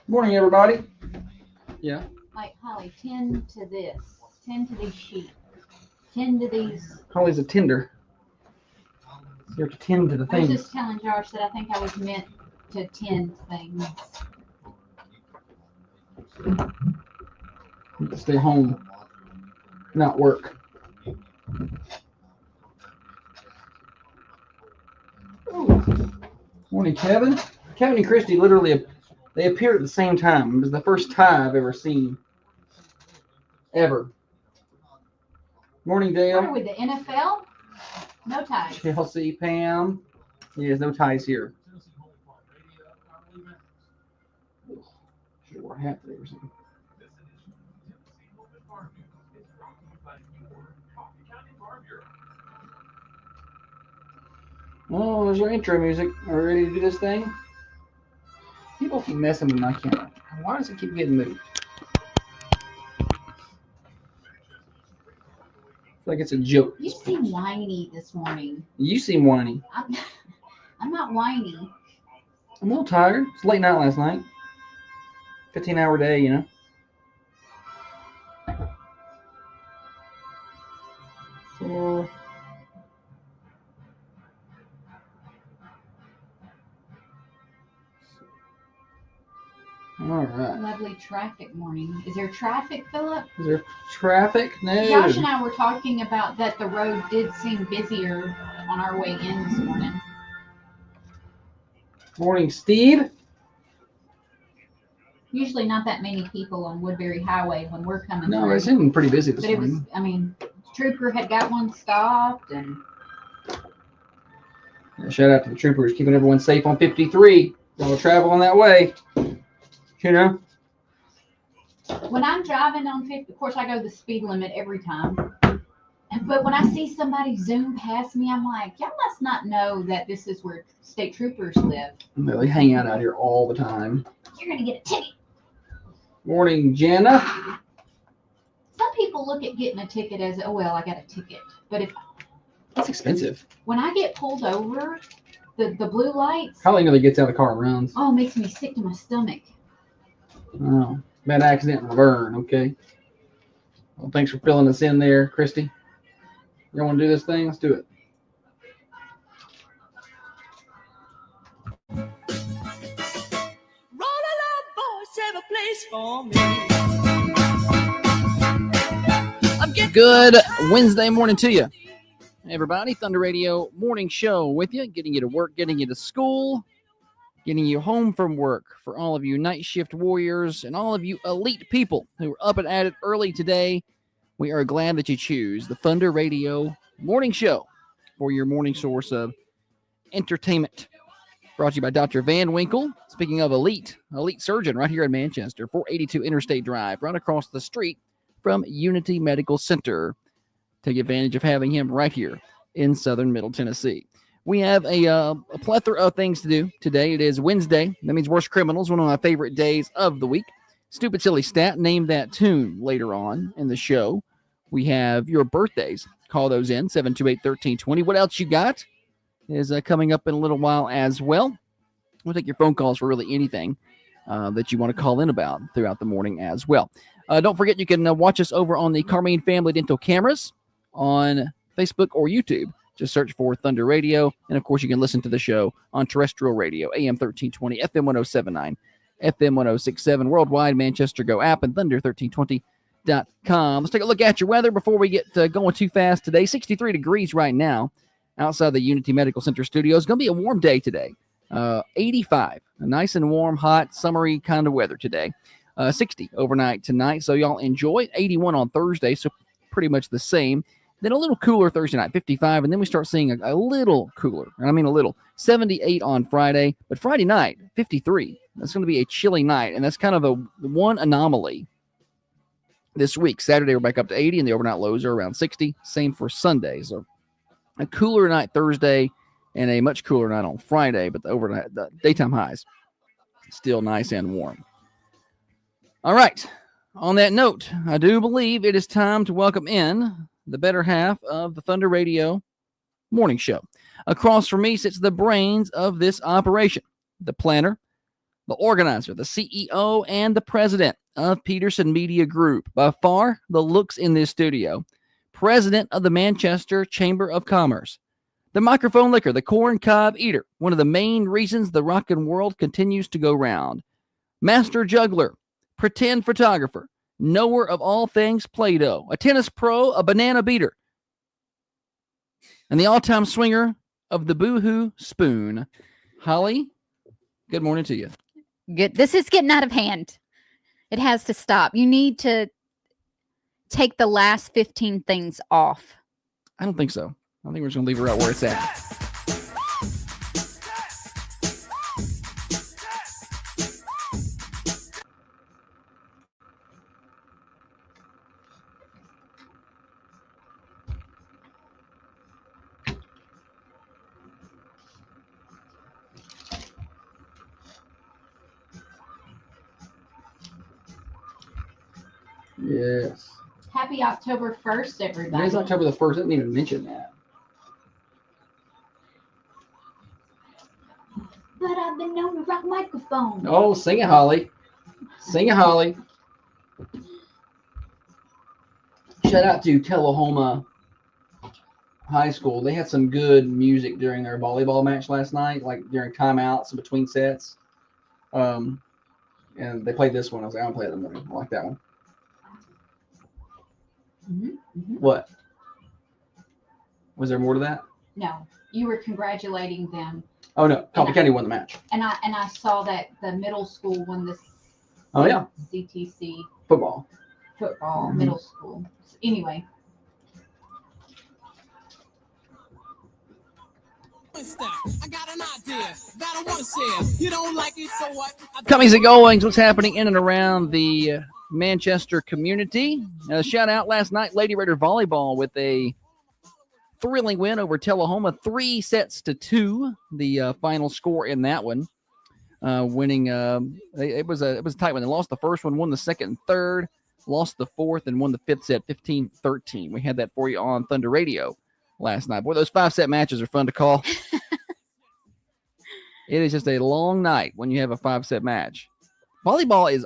Morning, everybody. Yeah. Like, Holly, 10 to this, 10 to these sheep, 10 to these. Holly's a tender. You have to tend to the I was things. just telling Josh that I think I was meant to tend things. You have to stay home, not work. Ooh. Morning, Kevin. Kevin and Christy literally, they appeared at the same time. It was the first tie I've ever seen. Ever. Morning, What are Dale. we, the NFL? No ties. Chelsea, Pam. There's no ties here. Should have wore a hat today or something. Oh, there's our intro music. Are we ready to do this thing? People keep messing with my camera. Why does it keep getting moved? It's like it's a joke. You seem whiny this morning. You seem whiny. I'm not whiny. I'm a little tired. It's late night last night. 15-hour day, you know. So, all right. Lovely traffic morning. Is there traffic, Philip? Is there traffic? No. Josh and I were talking about that the road did seem busier on our way in this morning. Morning, Steve. Usually not that many people on Woodbury Highway when we're coming No, through. it's been pretty busy this But it was, morning. I mean, Trooper had got one stopped, and Yeah, shout out to the troopers keeping everyone safe on 53. Y'all traveling that way. You know? when I'm driving on 50, of course I go the speed limit every time. But when I see somebody zoom past me, I'm like, y'all must not know that this is where state troopers live. They hang out here all the time. You're gonna get a ticket. Morning, Jenna. Some people look at getting a ticket as, oh well, I got a ticket. But if That's expensive. when I get pulled over, the blue lights, Holly nearly gets out of the car and runs. oh, it makes me sick to my stomach. Oh, bad accident in Laverne, okay. Well, thanks for filling us in there, Christy. You want to do this thing? Let's do it. Good Wednesday morning to you. Hey everybody, Thunder Radio Morning Show with you, getting you to work, getting you to school, getting you home from work. For all of you night shift warriors and all of you elite people who are up and at it early today, we are glad that you choose the Thunder Radio Morning Show for your morning source of entertainment. Brought to you by Dr. Van Winkle. Speaking of elite surgeon right here in Manchester, 482 Interstate Drive, right across the street from Unity Medical Center. Take advantage of having him right here in southern Middle Tennessee. We have a plethora of things to do today. It is Wednesday. That means Worst Criminals, one of my favorite days of the week. Stupid Silly Stat, name that tune later on in the show. We have your birthdays. Call those in, 728-1320. What else you got is coming up in a little while as well. We'll take your phone calls for really anything that you want to call in about throughout the morning as well. Don't forget, you can watch us over on the Carmine Family Dental Cameras on Facebook or YouTube. Just search for Thunder Radio. And, of course, you can listen to the show on terrestrial radio, AM 1320, FM 1079, FM 1067, worldwide, Manchester Go app, and thunder1320.com. Let's take a look at your weather before we get going too fast today. 63 degrees right now outside the Unity Medical Center studio. It's going to be a warm day today. 85, nice and warm, hot, summery kind of weather today. 60 overnight tonight, so y'all enjoy. 81 on Thursday, so pretty much the same. Then a little cooler Thursday night, 55, and then we start seeing a little cooler. I mean a little. 78 on Friday, but Friday night, 53. That's going to be a chilly night, and that's kind of the one anomaly this week. Saturday, we're back up to 80, and the overnight lows are around 60. Same for Sunday. So a cooler night Thursday and a much cooler night on Friday, but the daytime highs still nice and warm. All right. On that note, I do believe it is time to welcome in the better half of the Thunder Radio Morning Show. Across from me sits the brains of this operation, the planner, the organizer, the CEO, and the president of Peterson Media Group. By far, the looks in this studio. President of the Manchester Chamber of Commerce. The microphone licker, the corn cob eater. One of the main reasons the rockin' world continues to go round. Master juggler, pretend photographer, knower of all things Play-Doh, a tennis pro, a banana beater, and the all-time swinger of the Boohoo Spoon. Holly, good morning to you. Good. This is getting out of hand. It has to stop. You need to take the last 15 things off. I don't think so. I think we're just going to leave her out where it's at. Yes. Happy October 1st, everybody. Today's October the 1st. I didn't even mention that. But I've been known to rock microphone. Oh, sing it, Holly. Sing it, Holly. Shout out to Tullahoma High School. They had some good music during their volleyball match last night, like during timeouts and between sets. And they played this one. I was like, I don't play it in the morning. I like that one. What? Was there more to that? No, you were congratulating them. Oh no, Coffee County won the match. And I saw that the middle school won the Oh yeah, CTC football. Middle school. Anyway. I got an idea that I want to share. You don't like it, so what? Comings and goings, what's happening in and around the Manchester community. Shout out last night, Lady Raider Volleyball with a thrilling win over Tullahoma, 3-2, the final score in that one. Winning, it was a tight one. They lost the first one, won the second and third, lost the fourth, and won the fifth set 15-13. We had that for you on Thunder Radio last night. Boy, those 5-set matches are fun to call. It is just a long night when you have a 5-set match. Volleyball is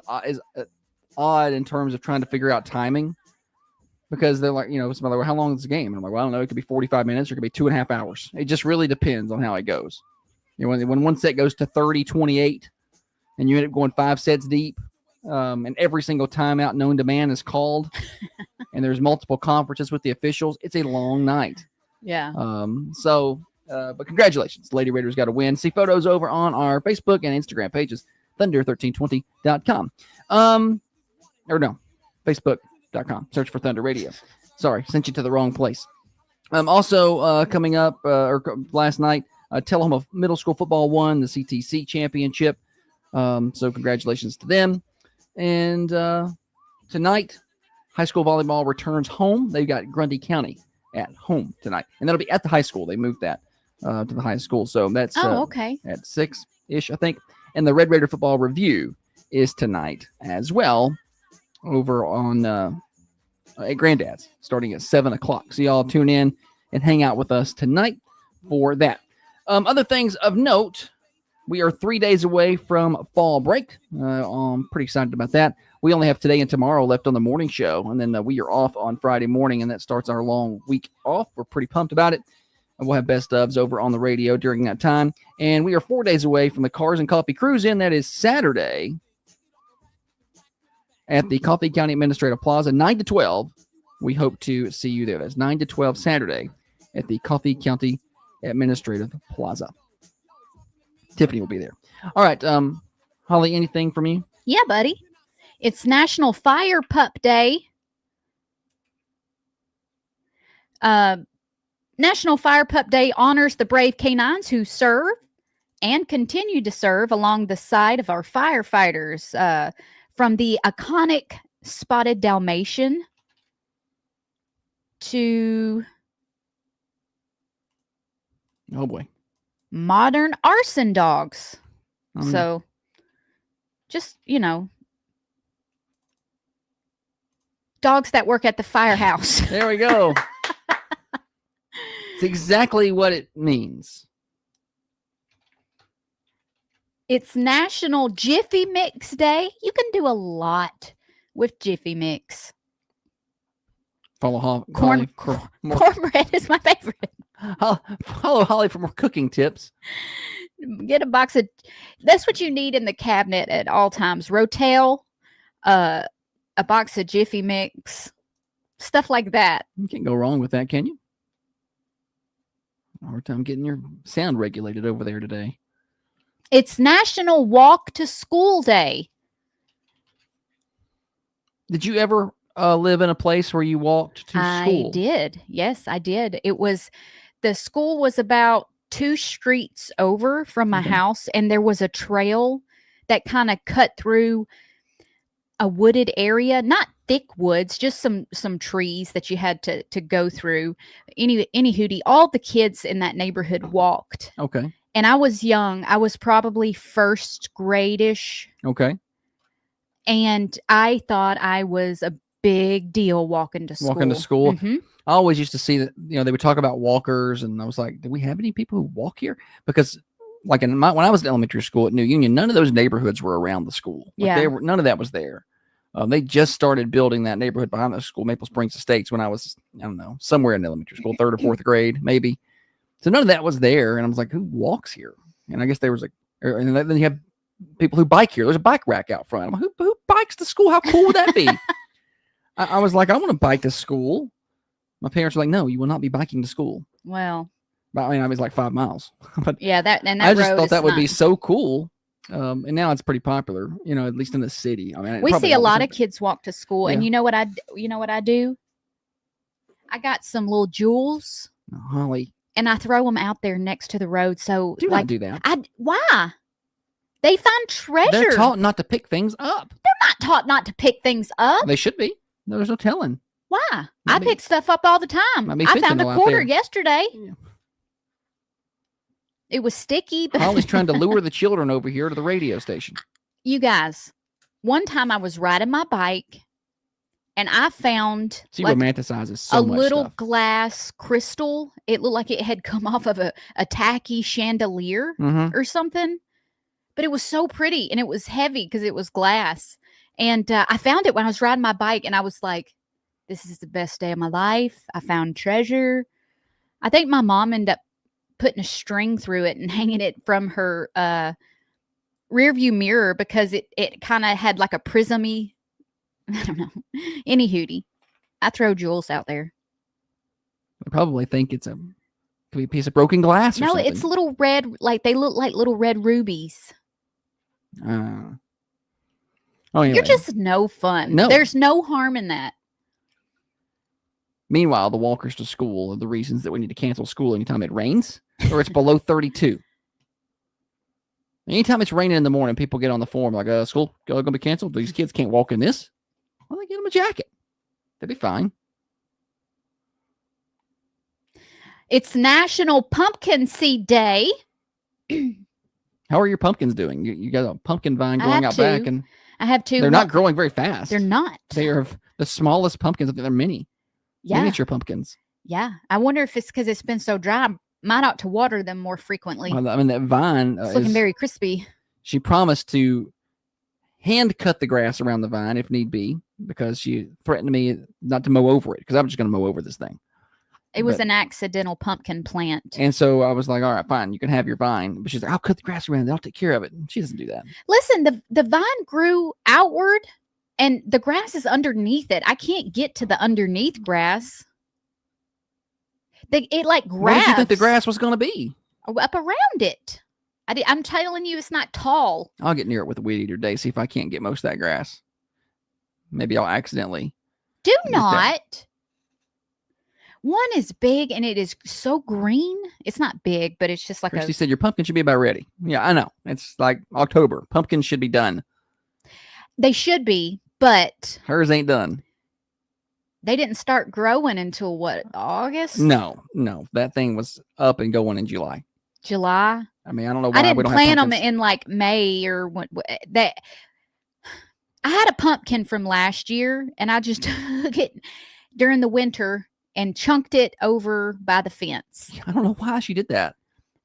odd in terms of trying to figure out timing, because they're like, somebody like, how long is the game? And I'm like, well, I don't know. It could be 45 minutes or it could be 2.5 hours. It just really depends on how it goes. When one set goes to 30-28 and you end up going 5 sets deep, and every single timeout known to man is called and there's multiple conferences with the officials, it's a long night. Yeah. But congratulations. Lady Raiders got a win. See photos over on our Facebook and Instagram pages, thunder1320.com. Or no, facebook.com. Search for Thunder Radio. Sorry, sent you to the wrong place. Also coming up, last night, Tullahoma Middle School Football won the CTC championship. So congratulations to them. And tonight, high school volleyball returns home. They've got Grundy County at home tonight. And that'll be at the high school. They moved that to the high school. So that's okay. At 6-ish, I think. And the Red Raider Football Review is tonight as well over on at Granddad's, starting at 7 o'clock. So y'all tune in and hang out with us tonight for that. Other things of note, we are 3 days away from fall break. I'm pretty excited about that. We only have today and tomorrow left on the morning show, and then we are off on Friday morning, and that starts our long week off. We're pretty pumped about it. And we'll have best ofs over on the radio during that time. And we are 4 days away from the Cars and Coffee Cruise-In. That is Saturday at the Coffee County Administrative Plaza, 9 to 12. We hope to see you there. That's 9 to 12 Saturday at the Coffee County Administrative Plaza. Tiffany will be there. All right, Holly, anything from you? Yeah, buddy. It's National Fire Pup Day. National Fire Pup Day honors the brave canines who serve and continue to serve along the side of our firefighters, from the iconic spotted Dalmatian to Oh, boy. modern arson dogs. So just, dogs that work at the firehouse. There we go. It's exactly what it means. It's National Jiffy Mix Day. You can do a lot with Jiffy Mix. Follow Holly Corn, for more. cornbread is my favorite. Follow Holly for more cooking tips. Get a box of. That's what you need in the cabinet at all times. Rotel, a box of Jiffy Mix, stuff like that. You can't go wrong with that, can you? Hard time getting your sound regulated over there today. It's National Walk to School Day. Did you ever live in a place where you walked to school? I did. Yes, I did. The school was about 2 streets over from my Okay. house, and there was a trail that kind of cut through a wooded area, not thick woods, just some trees that you had to go through. Any hootie, all the kids in that neighborhood walked. Okay. And I was young. I was probably first grade-ish, Okay. and I thought I was a big deal walking to school. Walking to school. Mhm. I always used to see that, they would talk about walkers, and I was like, do we have any people who walk here? Because like when I was in elementary school at New Union, none of those neighborhoods were around the school. Like, Yeah. none of that was there. They just started building that neighborhood behind the school, Maple Springs Estates, when I was, I don't know, somewhere in elementary school, 3rd or 4th grade, maybe. So none of that was there. And I was like, who walks here? And I guess there was and then you have people who bike here. There's a bike rack out front. I'm like, who bikes to school? How cool would that be? I was like, I want to bike to school. My parents were like, no, you will not be biking to school. Well, But I was like 5 miles. But yeah, that I just road thought is that would be not- so cool. And now it's pretty popular, at least in the city. We probably see a always lot has of kids walk to school, and Yeah. you know what I do? I got some little jewels, been. Holly, and I throw them out there next to the road. So do like, not do that. why? They find treasure. They're taught not to pick things up. Not taught not to pick things up. They should be. There's no telling. Why? I Might be- pick stuff up all the time. might be I found a fentanyl out quarter there. yesterday. Yeah. It was sticky. But Holly's trying to lure the children over here to the radio station. You guys, one time I was riding my bike, and I found She like romanticizes so a much little stuff. glass crystal. It looked like it had come off of a tacky chandelier Mm-hmm. or something, but it was so pretty, and it was heavy because it was glass. And I found it when I was riding my bike, and I was like, this is the best day of my life. I found treasure. I think my mom ended up putting a string through it and hanging it from her rear view mirror because it kind of had like a prismy. I don't know. Any hootie. I throw jewels out there. They probably think could be a piece of broken glass or No, something. it's little red, like they look like little red rubies. Anyway. You're just no fun. No. There's no harm in that. Meanwhile, the walkers to school are the reasons that we need to cancel school anytime it rains or it's below 32. Anytime it's raining in the morning, people get on the forum like, school going to be canceled? These kids can't walk in this. Well, they get them a jacket. They'll be fine. It's National Pumpkin Seed Day. How are your pumpkins doing? You got a pumpkin vine I growing have out back, two. and I have two. they're not growing very fast. They're not. They are the smallest pumpkins. They're mini, Yeah. miniature pumpkins. Yeah. I wonder if it's because it's been so dry. Might ought to water them more frequently. Well, that vine It's looking is, very crispy. she promised to hand cut the grass around the vine if need be, because she threatened me not to mow over it, because I'm just going to mow over this thing. It was but- an accidental pumpkin plant. And so I was like, all right, fine, you can have your vine. But she's like, I'll cut the grass around it. I'll take care of it. And she doesn't do that. Listen, the vine grew outward and the grass is underneath it. I can't get to the underneath grass. It like grabs Where did you think the grass was going to be? up around it. I'm telling you, it's not tall. I'll get near it with a weed eater today, see if I can't get most of that grass. Maybe I'll accidentally. Do that. not. One is big and it is so green. It's not big, but it's just like Christy said your pumpkin should be about ready. Yeah, I know. It's like October. Pumpkins should be done. they should be, but Hers ain't done. they didn't start growing until what, August? No. That thing was up and going in July. July. I mean, I don't know why I we didn't don't plant have them pumpkins. in like May or what that. I had a pumpkin from last year and I just took it during the winter and chunked it over by the fence. I don't know why she did that.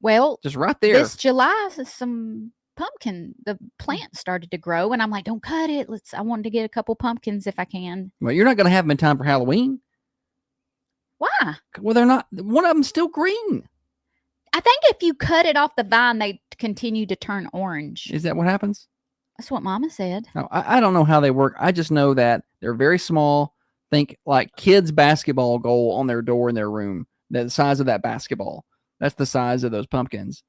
Well, Just right there. this July, some the plant started to grow, and I'm like, don't cut it. I wanted to get a couple pumpkins if I can. Well, you're not going to have them in time for Halloween. Why? Well, they're not. One of them's still green. I think if you cut it off the vine, they continue to turn orange. Is that what happens? That's what Mama said. No, I don't know how they work. I just know that they're very small. Think like kids' basketball goal on their door in their room. The size of that basketball. That's the size of those pumpkins.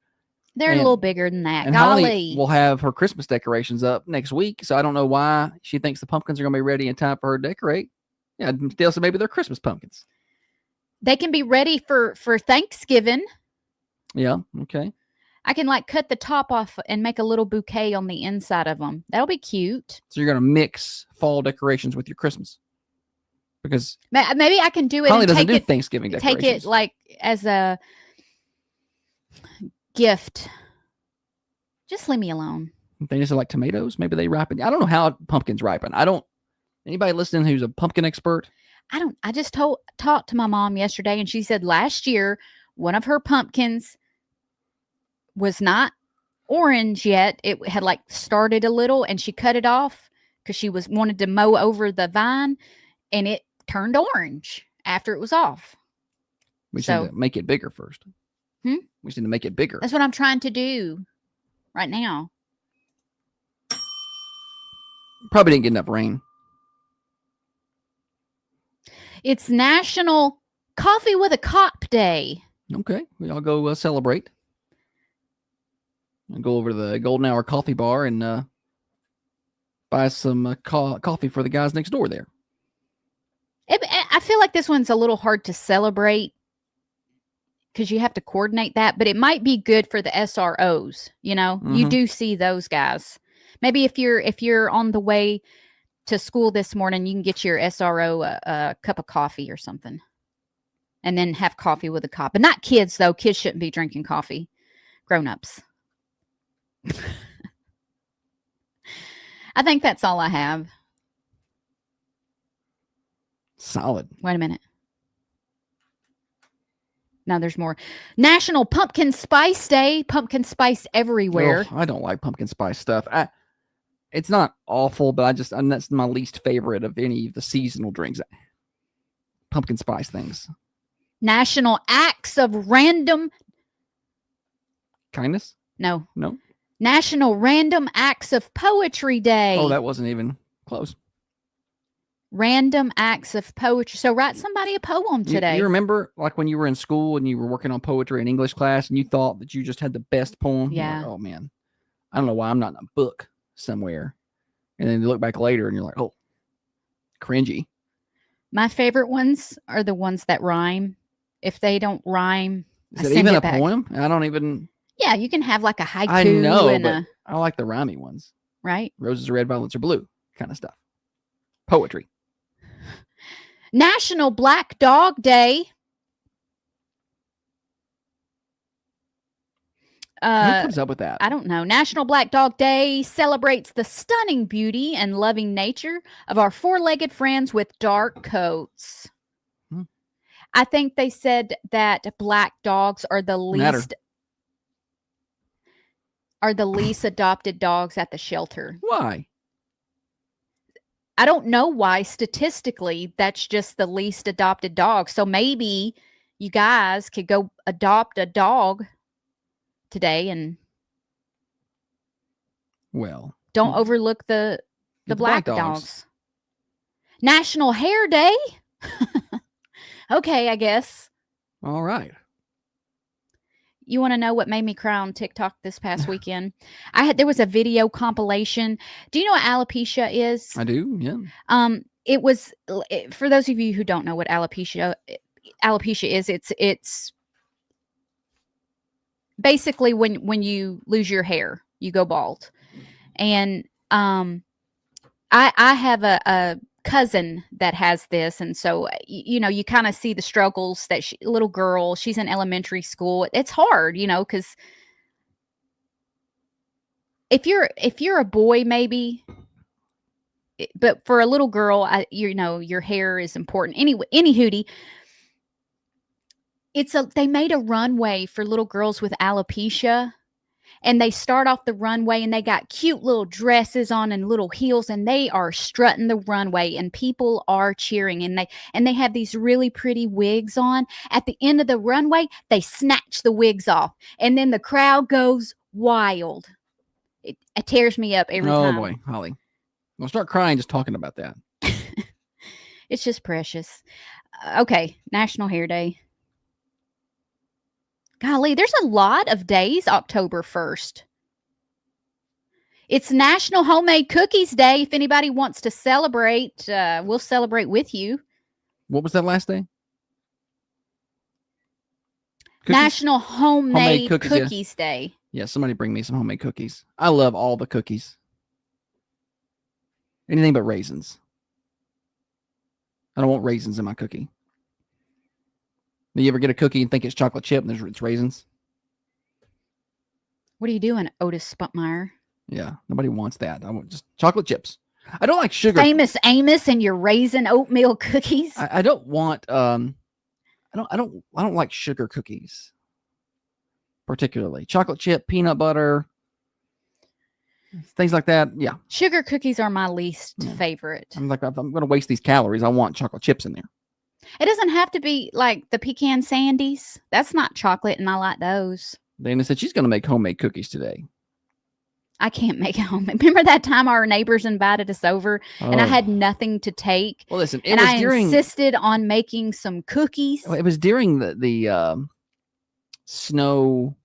They're a little bigger than that. And Golly. Holly will have her Christmas decorations up next week, so I don't know why she thinks the pumpkins are going to be ready in time for her to decorate. Yeah, Dale said maybe they're Christmas pumpkins. They can be ready for Thanksgiving. Yeah, okay. I can like cut the top off and make a little bouquet on the inside of them. That'll be cute. So you're going to mix fall decorations with your Christmas. Because Maybe I can do it Holly and doesn't take do it, Thanksgiving decorations. take it like as a gift. Just leave me alone. They just like tomatoes. Maybe they ripen. I don't know how pumpkins ripen. Anybody listening who's a pumpkin expert? I just talked to my mom yesterday, and she said last year one of her pumpkins was not orange yet. It had like started a little, and she cut it off because she wanted to mow over the vine, and it turned orange after it was off. We should need to make it bigger first. Hmm? We should need to make it bigger. That's what I'm trying to do right now. Probably didn't get enough rain. It's National Coffee with a Cop Day. Okay, we all go celebrate. I'll go over to the Golden Hour Coffee Bar and buy some coffee for the guys next door there. I feel like this one's a little hard to celebrate because you have to coordinate that, but it might be good for the SROs. You know, you do see those guys. Maybe if you're on the way to school this morning, you can get your SRO a cup of coffee or something, and then have coffee with a cop. But not kids, though. Kids shouldn't be drinking coffee. Grown-ups. I think that's all I have. Solid. Wait a minute. No, there's more. National Pumpkin Spice Day. Pumpkin spice everywhere. Oh, I don't like pumpkin spice stuff. It's not awful, but that's my least favorite of any of the seasonal drinks. Pumpkin spice things. National Acts of Random Kindness? No. National Random Acts of Poetry Day. Oh, that wasn't even close. Random Acts of Poetry. So write somebody a poem today. You remember like when you were in school and you were working on poetry in English class and you thought that you just had the best poem? Yeah. Like, oh, man. I don't know why I'm not in a book somewhere. And then you look back later and you're like, oh, cringy. My favorite ones are the ones that rhyme. If they don't rhyme, Is it even a poem? I don't even. Yeah, you can have like a haiku. I know, and but I like the rhymey ones. Right? Roses are red, violets are blue kind of stuff. Poetry. National Black Dog Day. Who comes up with that? I don't know. National Black Dog Day celebrates the stunning beauty and loving nature of our four-legged friends with dark coats. I think they said that black dogs are the least adopted dogs at the shelter. Why? I don't know why. Statistically, that's just the least adopted dog. So maybe you guys could go adopt a dog today and don't overlook the black dogs. National Hair Day. Okay, I guess. All right. You want to know what made me cry on TikTok this past weekend? There was a video compilation. Do you know what alopecia is? I do, yeah. It was, for those of you who don't know what alopecia is, it's basically when you lose your hair, you go bald. And I have a cousin that has this, and so you kind of see the struggles that little girl, she's in elementary school. It's hard, because if you're a boy, maybe, but for a little girl, your hair is important. Anyway, any hootie, they made a runway for little girls with alopecia, and they start off the runway and they got cute little dresses on and little heels, and they are strutting the runway and people are cheering, and they have these really pretty wigs on. At the end of the runway, they snatch the wigs off, and then the crowd goes wild. It tears me up every time. Oh boy, Holly. I'll start crying just talking about that. It's just precious. Okay, National Hair Day. Golly, there's a lot of days October 1st. It's National Homemade Cookies Day. If anybody wants to celebrate, we'll celebrate with you. What was that last day? Cookies? National Homemade Cookies, Cookies Day. Yeah, somebody bring me some homemade cookies. I love all the cookies. Anything but raisins. I don't want raisins in my cookie. Do you ever get a cookie and think it's chocolate chip and it's raisins? What are you doing, Otis Spunkmeyer? Yeah, nobody wants that. I want just chocolate chips. I don't like sugar. Famous Amos and your raisin oatmeal cookies. I don't want I don't like sugar cookies. Particularly chocolate chip, peanut butter, things like that. Yeah, Sugar cookies are my least favorite. I'm like, I'm going to waste these calories. I want chocolate chips in there. It doesn't have to be like the pecan sandies. That's not chocolate, and I like those. Dana said she's going to make homemade cookies today. I can't make it home. Remember that time our neighbors invited us over and I had nothing to take? Well, listen, it and was I during insisted on making some cookies. it was during the snow.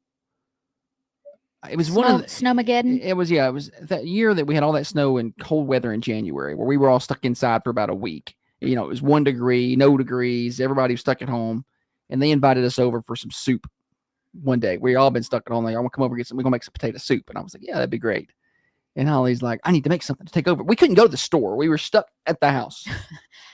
It was one of the, Snowmageddon. it was that year that we had all that snow and cold weather in January where we were all stuck inside for about a week. You know, it was 1 degree, no degrees. Everybody was stuck at home, and they invited us over for some soup one day. We all been stuck at home. Like, I want to come over and get some. We're gonna make some potato soup, and I was like, yeah, that'd be great. And Holly's like, I need to make something to take over. We couldn't go to the store. We were stuck at the house.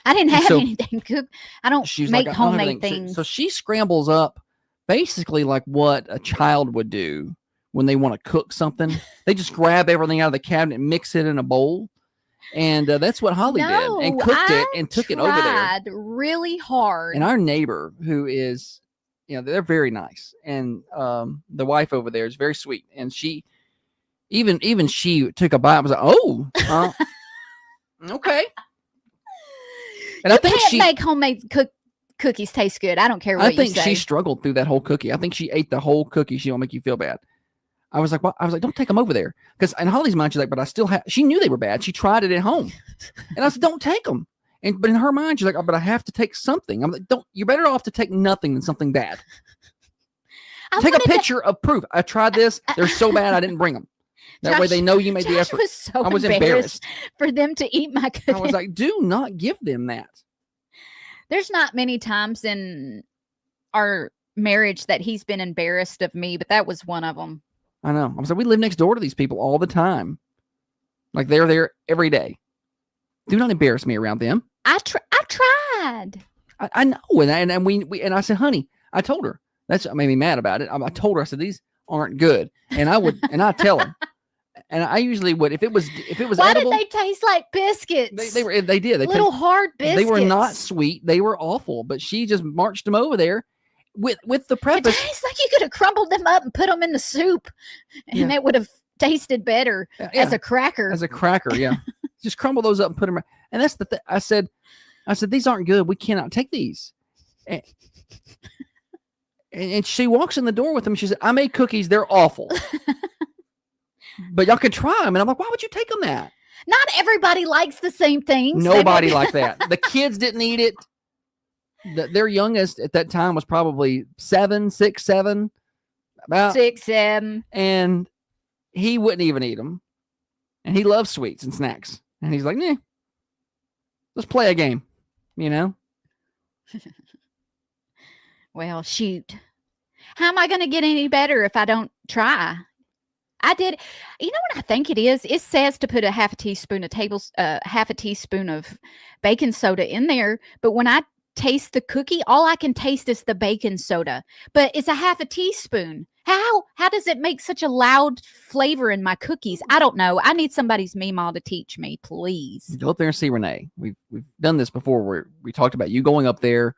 I didn't have so anything cooked. I don't She's make like, I don't have homemade anything. things. So she scrambles up basically like what a child would do when they want to cook something. They just grab everything out of the cabinet and mix it in a bowl. And that's what Holly did and cooked it and took it over there. Tried really hard. And our neighbor, who is, you know, they're very nice. And the wife over there is very sweet. And she, even she took a bite and was like, oh, okay. And you I think can't she make homemade cookies taste good. I don't care what I think you say. she struggled through that whole cookie. I think she ate the whole cookie. She don't make you feel bad. I was like, well, don't take them over there. Because in Holly's mind, she's like, but I still have, she knew they were bad. She tried it at home. And I said, don't take them. But in her mind, she's like, oh, but I have to take something. I'm like, you're better off to take nothing than something bad. Take a picture of proof. I tried this. They're so bad, I didn't bring them. That way they know you made the effort. I was embarrassed for them to eat my cookie. I was like, do not give them that. There's not many times in our marriage that he's been embarrassed of me, but that was one of them. I know. I was like, we live next door to these people all the time. Like they're there every day. Do not embarrass me around them. I tried. I know. And we and I said, honey, I told her. That's what made me mad about it. I told her, I said, these aren't good. And I tell her. And I usually would, if it was Why edible, did they taste like biscuits? They did. They little hard biscuits. They were not sweet. They were awful. But she just marched them over there with the It preface. tastes like you could have crumbled them up and put them in the soup, and it would have tasted better as a cracker. As a cracker, yeah. Just crumble those up and put them. And that's the thing. I said, these aren't good. We cannot take these. And she walks in the door with them. She said, I made cookies. They're awful. But y'all could try them. And I'm like, why would you take them that? Not everybody likes the same things. Nobody like that. The kids didn't eat it. Their youngest at that time was probably 6, 7. About 6, 7. And he wouldn't even eat them. And he loves sweets and snacks. And he's like, nah, let's play a game, you know? Well, shoot. How am I going to get any better if I don't try? I did. You know what I think it is? It says to put half a teaspoon of baking soda in there. But when I taste the cookie, all I can taste is the baking soda. But it's a half a teaspoon. How does it make such a loud flavor in my cookies? I don't know. I need somebody's Meemaw to teach me, please. Go up there and see Renee. We've done this before where we talked about you going up there.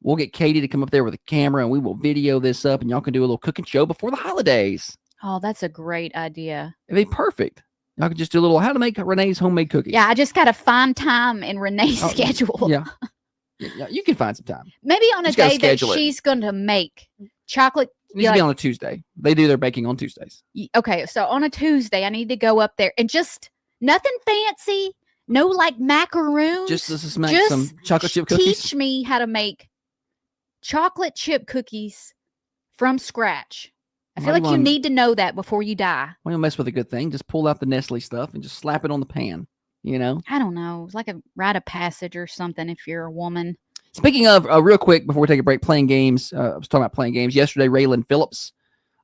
We'll get Katie to come up there with a camera and we will video this up and y'all can do a little cooking show before the holidays. Oh, that's a great idea. It'd be perfect. I could just do a little how to make Renee's homemade cookies. Yeah, I just got to find time in Renee's Oh, schedule. Yeah. Yeah, you can find some time. Maybe on a Just gotta day that schedule it. she's going to make chocolate. It needs to be on a Tuesday. They do their baking on Tuesdays. Okay, so on a Tuesday, I need to go up there and just nothing fancy, no like macaroons. Just make some chocolate chip cookies. Teach me how to make chocolate chip cookies from scratch. I feel Why do like you you wanna- need to know that before you die. Why don't mess with a good thing? Just pull out the Nestle stuff and just slap it on the pan. You know. I don't know. It's like a rite of passage or something if you're a woman. Speaking of, real quick before we take a break, playing games. I was talking about playing games yesterday. Raylan Phillips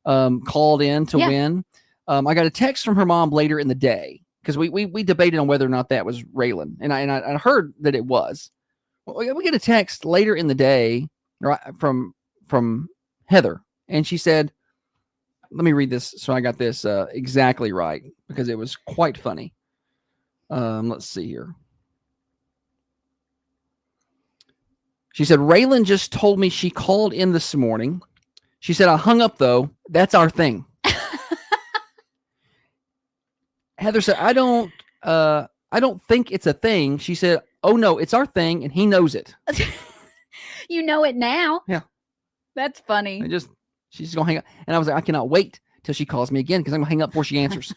called in to Yeah. win. I got a text from her mom later in the day because we debated on whether or not that was Raylan, and I heard that it was. Well, we get a text later in the day from Heather, and she said, "Let me read this." So I got this exactly right because it was quite funny. Let's see here. She said, Raylan just told me she called in this morning. She said, I hung up though. That's our thing. Heather said, I don't think it's a thing. She said, oh no, it's our thing and he knows it. You know it now. Yeah. That's funny. She's just gonna hang up. And I was like, I cannot wait till she calls me again because I'm gonna hang up before she answers.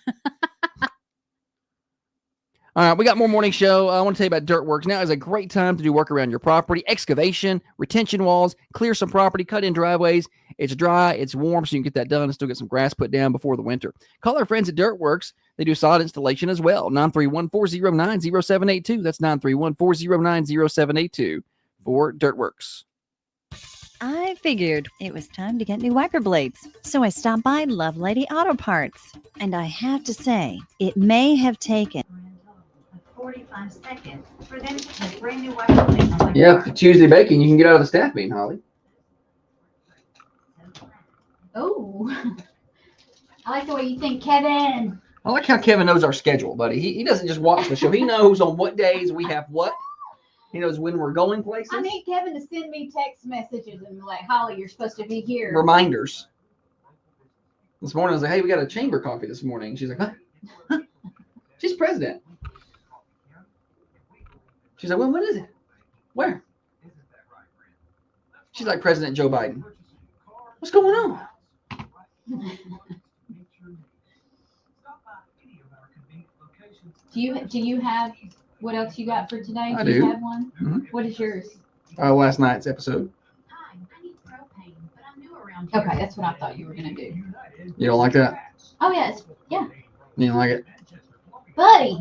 All right, we got more morning show. I want to tell you about Dirtworks. Now is a great time to do work around your property, excavation, retention walls, clear some property, cut in driveways. It's dry, it's warm, so you can get that done and still get some grass put down before the winter. Call our friends at Dirtworks. They do solid installation as well. 931-409-0782. That's 931-409-0782 for Dirtworks. I figured it was time to get new wiper blades, so I stopped by Love Lady Auto Parts. And I have to say, it may have taken 45 seconds for them to put brand new wiper blades on my Yeah, car. for Tuesday baking, you can get out of the staff meeting, Holly. Oh, I like the way you think, Kevin. I like how Kevin knows our schedule, buddy. He doesn't just watch the show. He knows on what days we have what. He knows when we're going places. I need Kevin to send me text messages and be like, Holly, you're supposed to be here. Reminders. This morning I was like, hey, we got a chamber coffee this morning. She's like, huh? She's president. She's like, well, what is it? Where? She's like President Joe Biden. What's going on? Do you have what else you got for today? I do you do. have one? Mhm. What is yours? Last night's episode. Hi, I need propane, but I'm new around here. Okay, that's what I thought you were gonna do. You don't like that? Oh yes, yeah, You don't like it? buddy.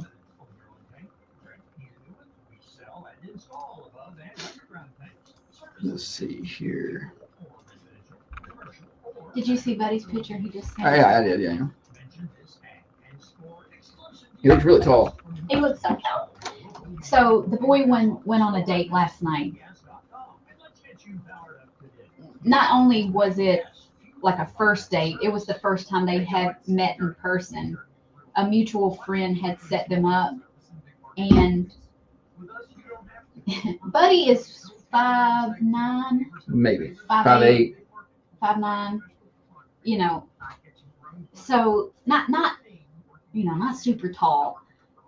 Let's see here. Did you see Buddy's picture he just sent? Oh, yeah, I did. Yeah. He looks really tall. He looks so cute. So the boy went on a date last night. Not only was it like a first date, it was the first time they had met in person. A mutual friend had set them up, and Buddy is 5'9", Maybe 5'8", 5'8". 5'9", you know, so not super tall.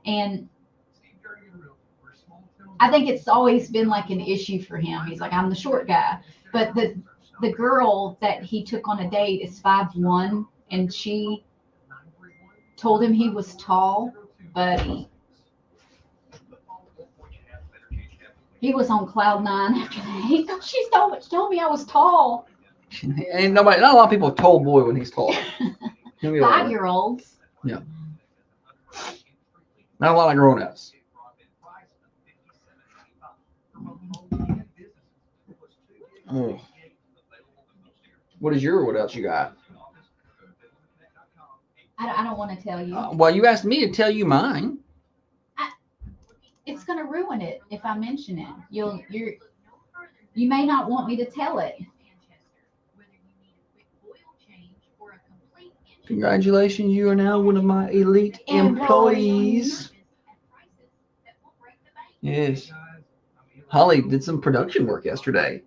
And I think it's always been like an issue for him. He's like, I'm the short guy. But the girl that he took on a date is 5'1", and she told him he was tall, but he was on cloud nine after that. She told me I was tall. Ain't not a lot of people have told boy when he's tall. 5-year-olds. Not a lot of grown-ups. Oh. What else you got? I don't want to tell you. Well, you asked me to tell you mine. It's going to ruin it if I mention it. You may not want me to tell it. Congratulations, you are now one of my elite employees. Yes. Holly did some production work yesterday.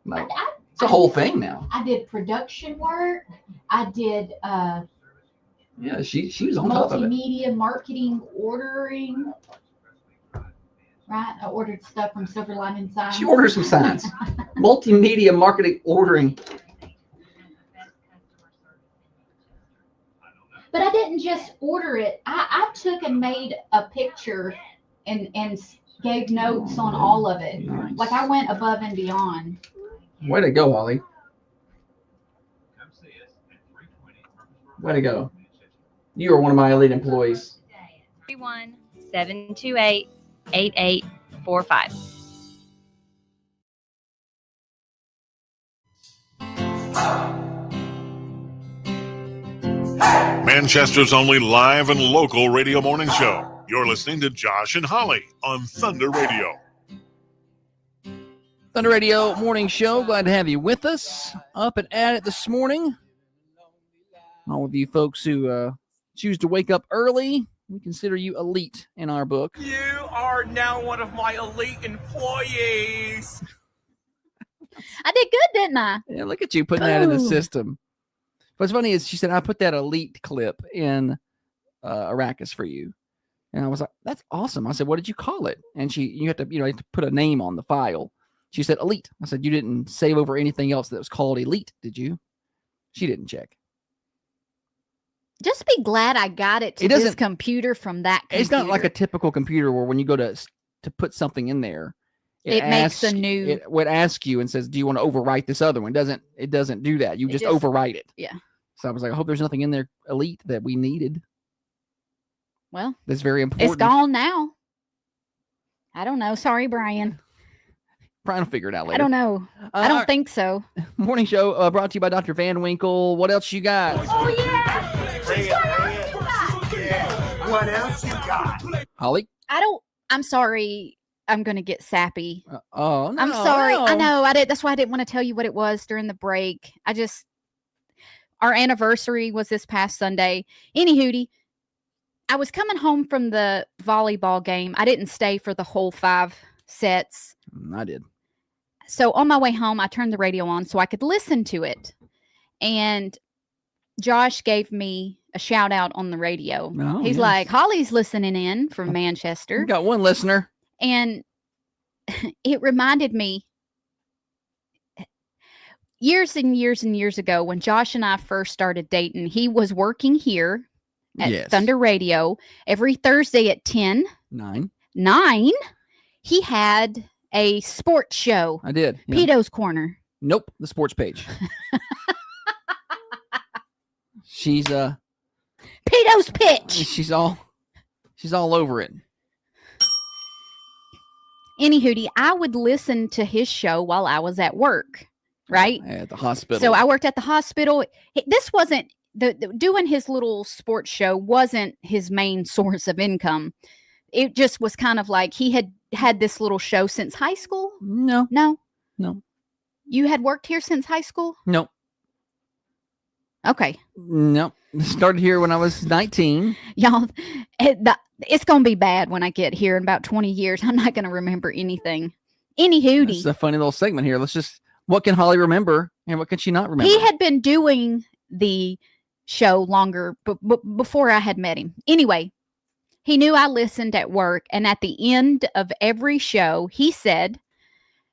Like It's a whole thing now. I did production work. I did Yeah, she was on top of it. multimedia marketing ordering. Right? I ordered stuff from Silver Lining Signs. She ordered some signs. Multimedia marketing ordering. But I didn't just order it. I took and made a picture and gave notes on all of it. Nice. Like I went above and beyond. Way to go, Holly. Way to go. You are one of my elite employees. 728-8845. Manchester's only live and local radio morning show. You're listening to Josh and Holly on Thunder Radio. Thunder Radio Morning Show. Glad to have you with us. Up and at it this morning. All of you folks who choose to wake up early, we consider you elite in our book. You are now one of my elite employees. I did good, didn't I? Yeah, look at you putting that in the Boom. system. What's funny is she said, I put that elite clip in Arrakis for you. And I was like, that's awesome. I said, what did you call it? And you have to put a name on the file. She said, elite. I said, you didn't save over anything else that was called elite, did you? She didn't check. Just be glad I got it to It this doesn't- computer from that computer. It's not like a typical computer where when you go to put something in there, It makes a new- It would ask you and says, do you want to overwrite this other one? It doesn't do that. You It just just- overwrite it. yeah. So I was like, I hope there's nothing in there elite that we needed. Well, That's very important. it's gone now. I don't know. Sorry, Brian. Brian will figure it out later. I don't know. I don't think so. Morning show brought to you by Dr. Van Winkle. What else you got? What else you got? Holly? I'm sorry. I'm going to get sappy. Oh, no. I'm sorry. I no. know. That's why I didn't want to tell you what it was during the break. Our anniversary was this past Sunday. Anywho, I was coming home from the volleyball game. I didn't stay for the whole 5 sets. I did. So on my way home, I turned the radio on so I could listen to it. And Josh gave me a shout out on the radio. Oh, He's yes. like, Holly's listening in from Manchester. We got one listener. And it reminded me years and years and years ago when Josh and I first started dating, he was working here at Yes. Thunder Radio every Thursday at 9. 9. He had a sports show, I did. Yeah. Peto's Corner. Nope. The sports page. She's Peto's Pitch. she's all over it. Anywho, I would listen to his show while I was at work, right? At the hospital. So I worked at the hospital. This wasn't doing his little sports show wasn't his main source of income. It just was kind of like he had this little show since high school. No. No, No. you had worked here since high school. No. Okay, No. Started here when I was 19. y'all, it's gonna be bad when I get here in about 20 years. I'm not gonna remember anything. This Anywho, is a funny little segment here. What can Holly remember and what can she not remember? he had been doing the show longer before I had met him. Anyway, he knew I listened at work, and at the end of every show, he said,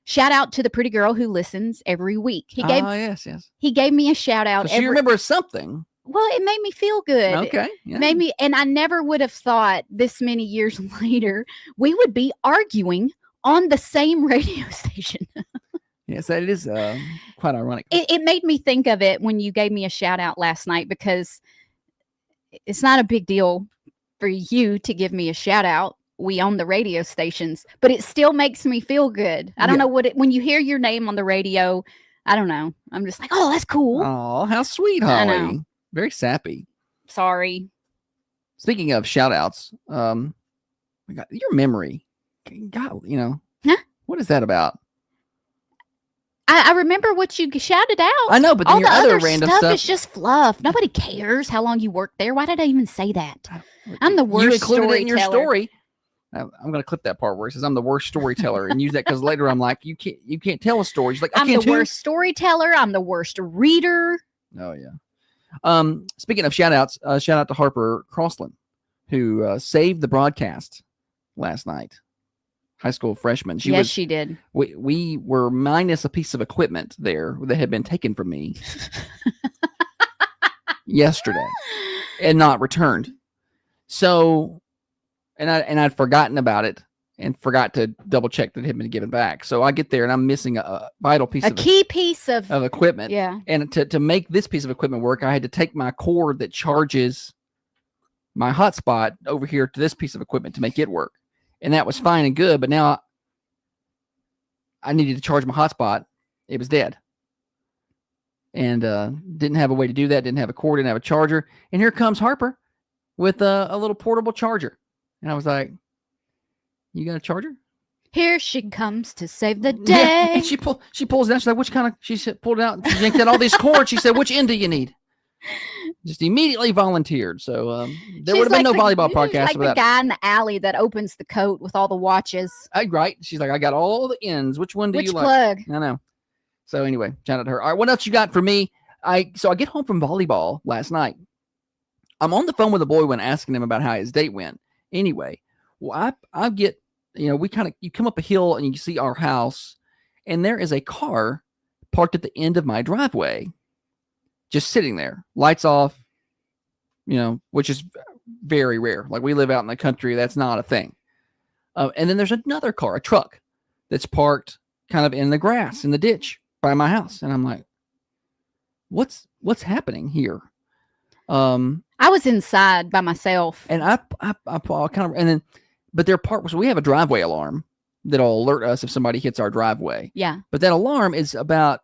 "Shout out to the pretty girl who listens every week." He gave yes. he gave me a shout out. So she remembers something. Well, it made me feel good. Okay. Yeah. Made me, and I never would have thought this many years later we would be arguing on the same radio station. Yes, that is quite ironic. It made me think of it when you gave me a shout out last night, because it's not a big deal for you to give me a shout out. We own the radio stations, but it still makes me feel good. I don't Yeah. know when you hear your name on the radio, I don't know. I'm just like, oh, that's cool. Oh, how sweet, I Holly. know. Very sappy. Sorry. Speaking of shout outs, we got your memory. God, Huh? What is that about? I remember what you shouted out. I know, but then All your the other other random stuff stuff. is just fluff. Nobody cares how long you worked there. Why did I even say that? I'm the You worst included it in your storyteller. story. I'm going to clip that part where it says I'm the worst storyteller and use that because later I'm like, you can't tell a story. She's like, I'm can the worst storyteller. I'm the worst reader. Oh yeah. Speaking of shout outs, shout out to Harper Crossland, who saved the broadcast last night. High school freshman. She did. We were minus a piece of equipment there that had been taken from me yesterday and not returned. So, and I'd forgotten about it and forgot to double check that it had been given back. So I get there and I'm missing a vital piece, a key piece of equipment. Yeah. And to make this piece of equipment work, I had to take my cord that charges my hotspot over here to this piece of equipment to make it work. And that was fine and good, but now I needed to charge my hotspot. It was dead. And didn't have a way to do that, didn't have a cord, didn't have a charger. And here comes Harper with a little portable charger. And I was like, you got a charger? Here she comes to save the Yeah. day. And she pulls it out. She's like, which kind of, she said, pulled it out, she yanked out all these cords. She said, which end do you need? Just immediately volunteered. So there would have been no volleyball podcast like the without. guy in the alley that opens the coat with all the watches. Right. She's like, I got all the ends. Which one do Which you like? plug? I know. So anyway, shout out to her. All right, what else you got for me? I get home from volleyball last night. I'm on the phone with a boy when asking him about how his date went. Anyway, well, I get, you come up a hill and you see our house, and there is a car parked at the end of my driveway, just sitting there, lights off, which is very rare. Like we live out in the country, that's not a thing. And then there's another car, a truck, that's parked kind of in the grass in the ditch by my house, and I'm like, what's happening here? I was inside by myself. And I kind of, and then, but they're parked. So we have a driveway alarm that'll alert us if somebody hits our driveway. Yeah. But that alarm is about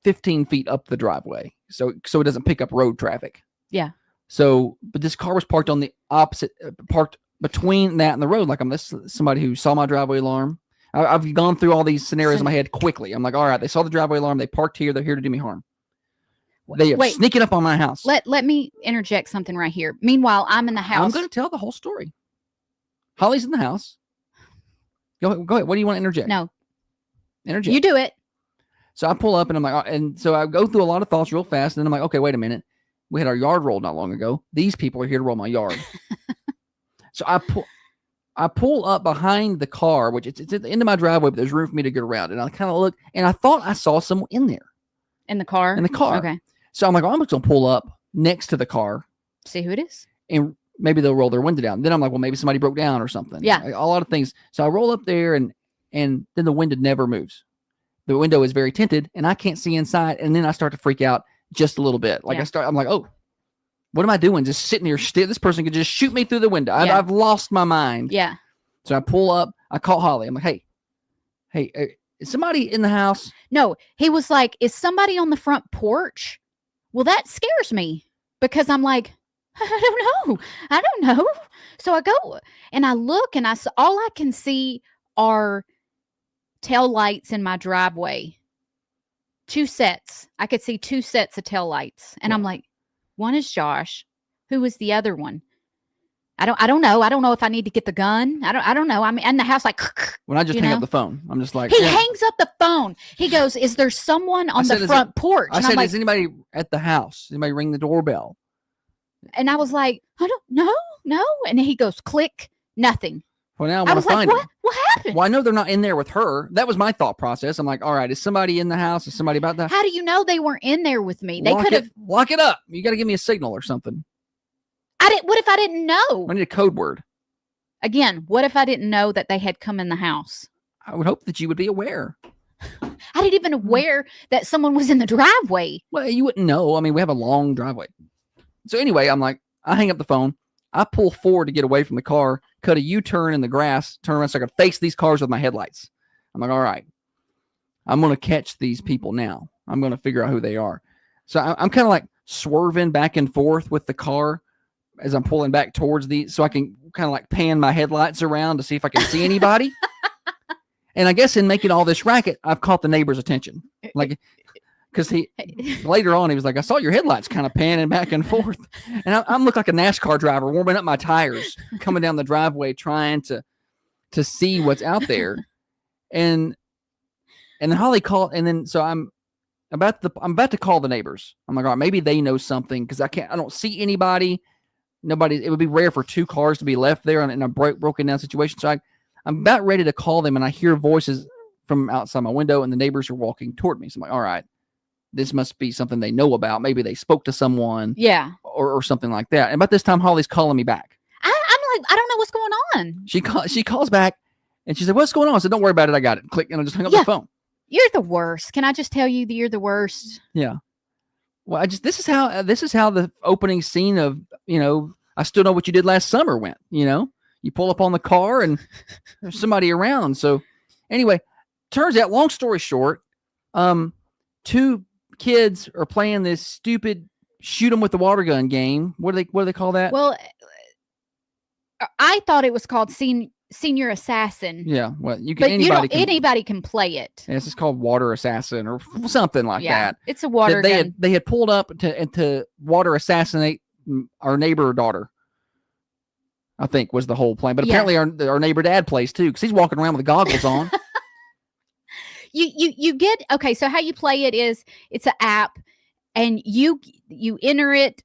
15 feet up the driveway, so it doesn't pick up road traffic. Yeah. So, but this car was parked on the opposite, parked between that and the road. Like I'm somebody who saw my driveway alarm. I've gone through all these scenarios in my head quickly. I'm like, all right, they saw the driveway alarm. They parked here. They're here to do me harm. They are sneaking up on my house. Let me interject something right here. Meanwhile, I'm in the house. I'm going to tell the whole story. Holly's in the house. Go ahead. What do you want to interject? No. Interject. You do it. So I pull up and I'm like, and so I go through a lot of thoughts real fast. And then I'm like, okay, wait a minute. We had our yard rolled not long ago. These people are here to roll my yard. So I pull up behind the car, which it's at the end of my driveway, but there's room for me to get around. And I kind of look, and I thought I saw someone in there. In the car? In the car. Okay. So I'm like, I'm just going to pull up next to the car. See who it is? And maybe they'll roll their window down. Then I'm like, well, maybe somebody broke down or something. Yeah. Like, a lot of things. So I roll up there and then the window never moves. The window is very tinted and I can't see inside. And then I start to freak out just a little bit. Like I'm like, oh, what am I doing? Just sitting here still. This person could just shoot me through the window. I've lost my mind. Yeah. So I pull up, I call Holly. I'm like, hey, is somebody in the house? No, he was like, is somebody on the front porch? Well, that scares me because I'm like, I don't know. So I go and I look and all I can see are tail lights in my driveway. 2 sets. I could see 2 sets of tail lights. And I'm like, one is Josh. Who is the other one? I don't know. I don't know if I need to get the gun. I don't know. I'm in the house like when I just hang up the phone. I'm just like, he hangs up the phone. He goes, is there someone on the front porch? I said, is anybody at the house? Anybody ring the doorbell? And I was like, I don't no. And he goes, click, nothing. Well, now I want to find like, him. What happened? Well, I know they're not in there with her. That was my thought process. I'm like, all right, is somebody in the house? Is somebody about that? How do you know they weren't in there with me? They could have lock it up. You got to give me a signal or something. What if I didn't know? I need a code word. Again, what if I didn't know that they had come in the house? I would hope that you would be aware. I didn't even aware that someone was in the driveway. Well, you wouldn't know. I mean, we have a long driveway. So anyway, I'm like, I hang up the phone. I pull forward to get away from the car, cut a U-turn in the grass, turn around so I could face these cars with my headlights. I'm like, all right, I'm going to catch these people now. I'm going to figure out who they are. So I'm kind of like swerving back and forth with the car as I'm pulling back towards so I can kind of like pan my headlights around to see if I can see anybody. And I guess in making all this racket, I've caught the neighbor's attention. Like, because he later on, he was like, I saw your headlights kind of panning back and forth. And I'm looking like a NASCAR driver warming up my tires, coming down the driveway, trying to to see what's out there. And then Holly called, and then so I'm about to call the neighbors. I'm like, all right, maybe they know something because I don't see anybody. Nobody. It would be rare for 2 cars to be left there in a broken down situation. So I'm about ready to call them, and I hear voices from outside my window, and the neighbors are walking toward me. So I'm like, all right, this must be something they know about. Maybe they spoke to someone, Yeah. or something like that. And about this time, Holly's calling me back. I'm like, I don't know what's going on. She calls back, and she said, "What's going on?" I said, "Don't worry about it. I got it." Click, and I just hung up Yeah. the phone. You're the worst. Can I just tell you that you're the worst? Yeah. Well, this is how the opening scene of, I Still Know What You Did Last Summer went. You pull up on the car and there's somebody around. So anyway, turns out, long story short, 2 kids are playing this stupid shoot 'em with the water gun game. What do they call that? Well, I thought it was called Senior Assassin. Yeah. Well, you can But anybody can play it. Yeah, this is called Water Assassin or something like that. It's a water gun. They had pulled up to water assassinate our neighbor daughter, I think, was the whole plan. But apparently our neighbor dad plays too, because he's walking around with the goggles on. You get, okay, so how you play it is it's an app, and you enter it.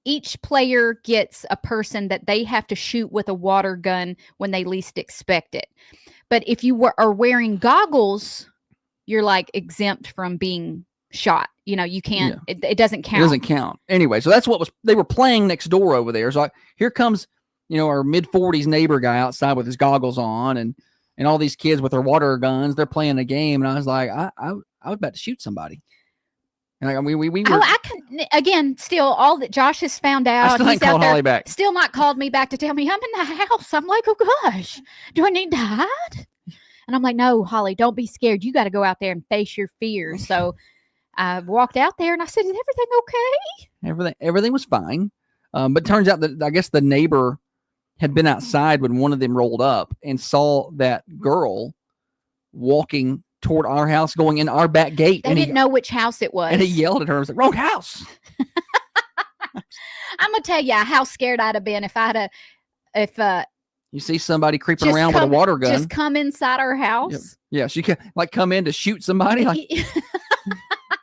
Each player gets a person that they have to shoot with a water gun when they least expect it. But if you are wearing goggles, you're like exempt from being shot. You can't. Yeah. It doesn't count. It doesn't count. Anyway, so that's what they were playing next door over there. So here comes, our mid-40s neighbor guy outside with his goggles on, and all these kids with their water guns. They're playing a game, and I was like, I was about to shoot somebody. And we were. I can again. Still, all that Josh has found out. I still ain't he's out called there, Holly back. Still not called me back to tell me I'm in the house. I'm like, oh gosh, do I need to hide? And I'm like, no, Holly, don't be scared. You got to go out there and face your fears. So I walked out there and I said, is everything okay? Everything was fine. But it turns out that I guess the neighbor had been outside when one of them rolled up and saw that girl walking toward our house, going in our back gate. They didn't know which house it was. And he yelled at her and was like, wrong house. I'm going to tell you how scared I'd have been if you see somebody creeping around with a water gun. Just come inside our house. Yeah, she can come in to shoot somebody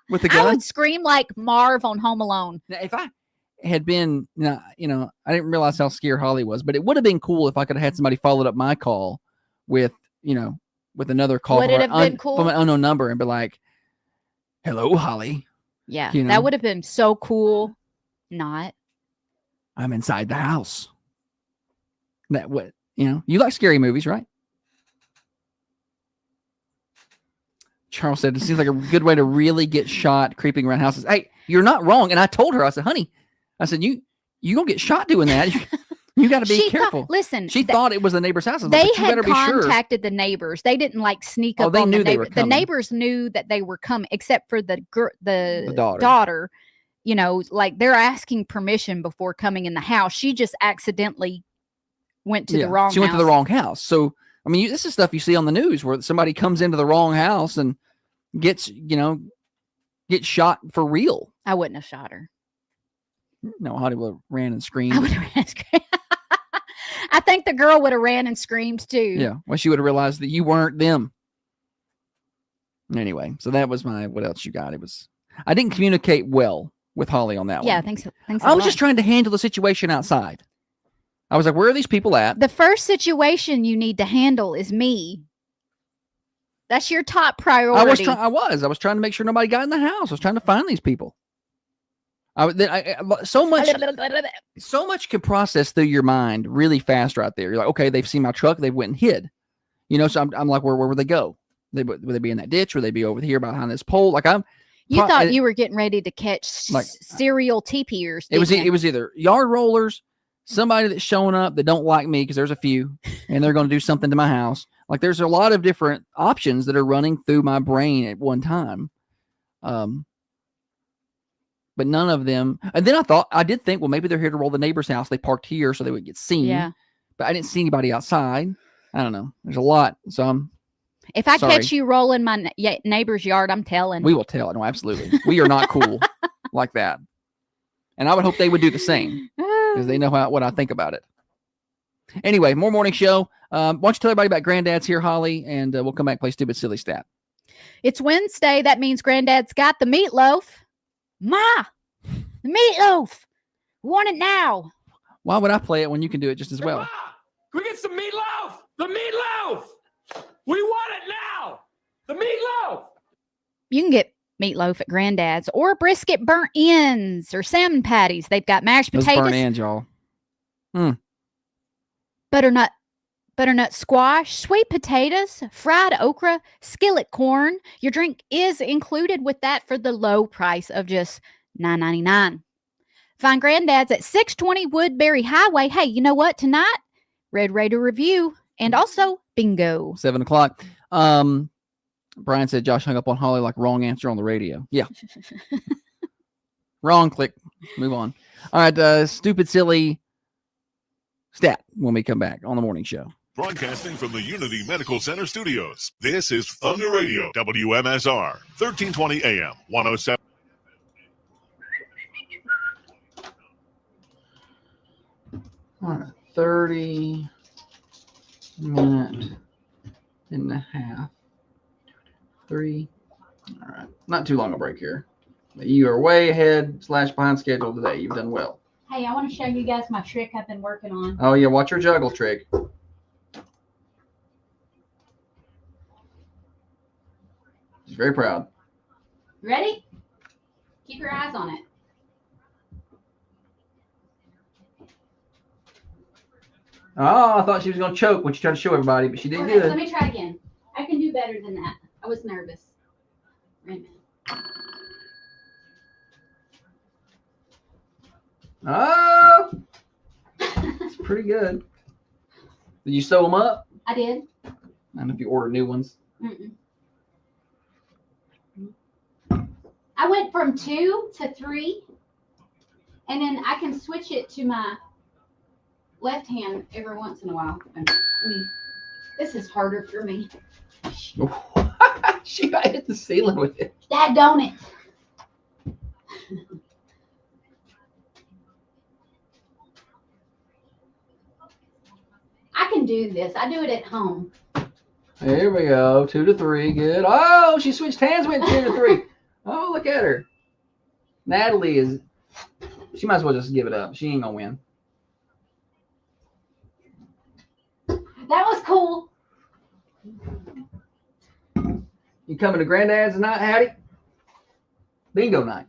with a gun. I would scream like Marv on Home Alone. Now, if I had been, I didn't realize how scared Holly was, but it would have been cool if I could have had somebody followed up my call with another call Would it have been cool? From an unknown number and be like, hello, Holly. Yeah, that would have been so cool. Not. I'm inside the house. That what, you like scary movies, right? Charles said, it seems like a good way to really get shot creeping around houses. Hey, you're not wrong. And I told her, I said, honey, you gonna get shot doing that. You got to be careful. Listen, she thought it was the neighbor's house. They had contacted the neighbors. They didn't sneak up. They on knew the they were coming. The neighbors knew that they were coming, except for the daughter. They're asking permission before coming in the house. She just accidentally went to the wrong house. She went to the wrong house. So, I mean, this is stuff you see on the news where somebody comes into the wrong house and gets shot for real. I wouldn't have shot her. No, Holly would have ran and screamed. I would have ran and screamed. I think the girl would have ran and screamed too. Yeah. Well, she would have realized that you weren't them. Anyway, so that was what else you got? I didn't communicate well with Holly on that one. Yeah, I think so. I was just trying to handle the situation outside. I was like, where are these people at? The first situation you need to handle is me. That's your top priority. I was trying to make sure nobody got in the house. I was trying to find these people. So much can process through your mind really fast right there. You're like, okay, they've seen my truck. They went and hid. So I'm like, where would they go? Would they be in that ditch? Would they be over here behind this pole? You thought you were getting ready to catch serial TPers. It was either yard rollers, somebody that's showing up that don't like me because there's a few, and they're going to do something to my house. There's a lot of different options that are running through my brain at one time. But none of them. And then I did think, well, maybe they're here to roll the neighbor's house. They parked here so they would get seen. Yeah. But I didn't see anybody outside. I don't know. There's a lot. So if I catch you rolling my neighbor's yard, I'm telling. We will tell. No, absolutely. We are not cool like that. And I would hope they would do the same because they know what I think about it. Anyway, more morning show. Why don't you tell everybody about Granddad's here, Holly, and we'll come back and play Stupid Silly Stat. It's Wednesday. That means Granddad's got the meatloaf. Ma, the meatloaf. Want it now. Why would I play it when you can do it just as well? Can we get some meatloaf? The meatloaf! We want it now! The meatloaf! You can get meatloaf at Granddad's or brisket burnt ends or salmon patties. They've got mashed Those potatoes, burnt ends, y'all. butternut squash, sweet potatoes, fried okra, skillet corn. Your drink is included with that for the low price of just $9.99. Find Granddad's at 620 Woodbury Highway. Hey, you know what? Tonight, Red Raider Review and also bingo. 7 o'clock. Brian said Josh hung up on Holly like wrong answer on the radio. Yeah. Wrong click. Move on. All right. Stupid Silly Stat when we come back on the morning show. Broadcasting from the Unity Medical Center studios. This is Thunder Radio, WMSR, 1320 AM, 107. All right, 30-minute and a half. 3. All right, not too long a break here. You are way ahead / behind schedule today. You've done well. Hey, I want to show you guys my trick I've been working on. Oh yeah, watch your juggle trick. She's very proud. Ready? Keep your eyes on it. Oh, I thought she was going to choke when she tried to show everybody, but she did Okay, good. let me try again. I can do better than that. I was nervous. Wait a minute. Oh, it's pretty good. Did you sew them up? I did. I don't know if you order new ones. Mm-mm. I went from 2 to 3, and then I can switch it to my left hand every once in a while. I mean, this is harder for me. She got hit the ceiling with it. Dad, don't it? I can do this. I do it at home. Here we go. 2 to 3. Good. Oh, she switched hands, went 2 to 3. Oh, look at her. Natalie is, she might as well just give it up. She ain't going to win. That was cool. You coming to Granddad's tonight, Hattie? Bingo night.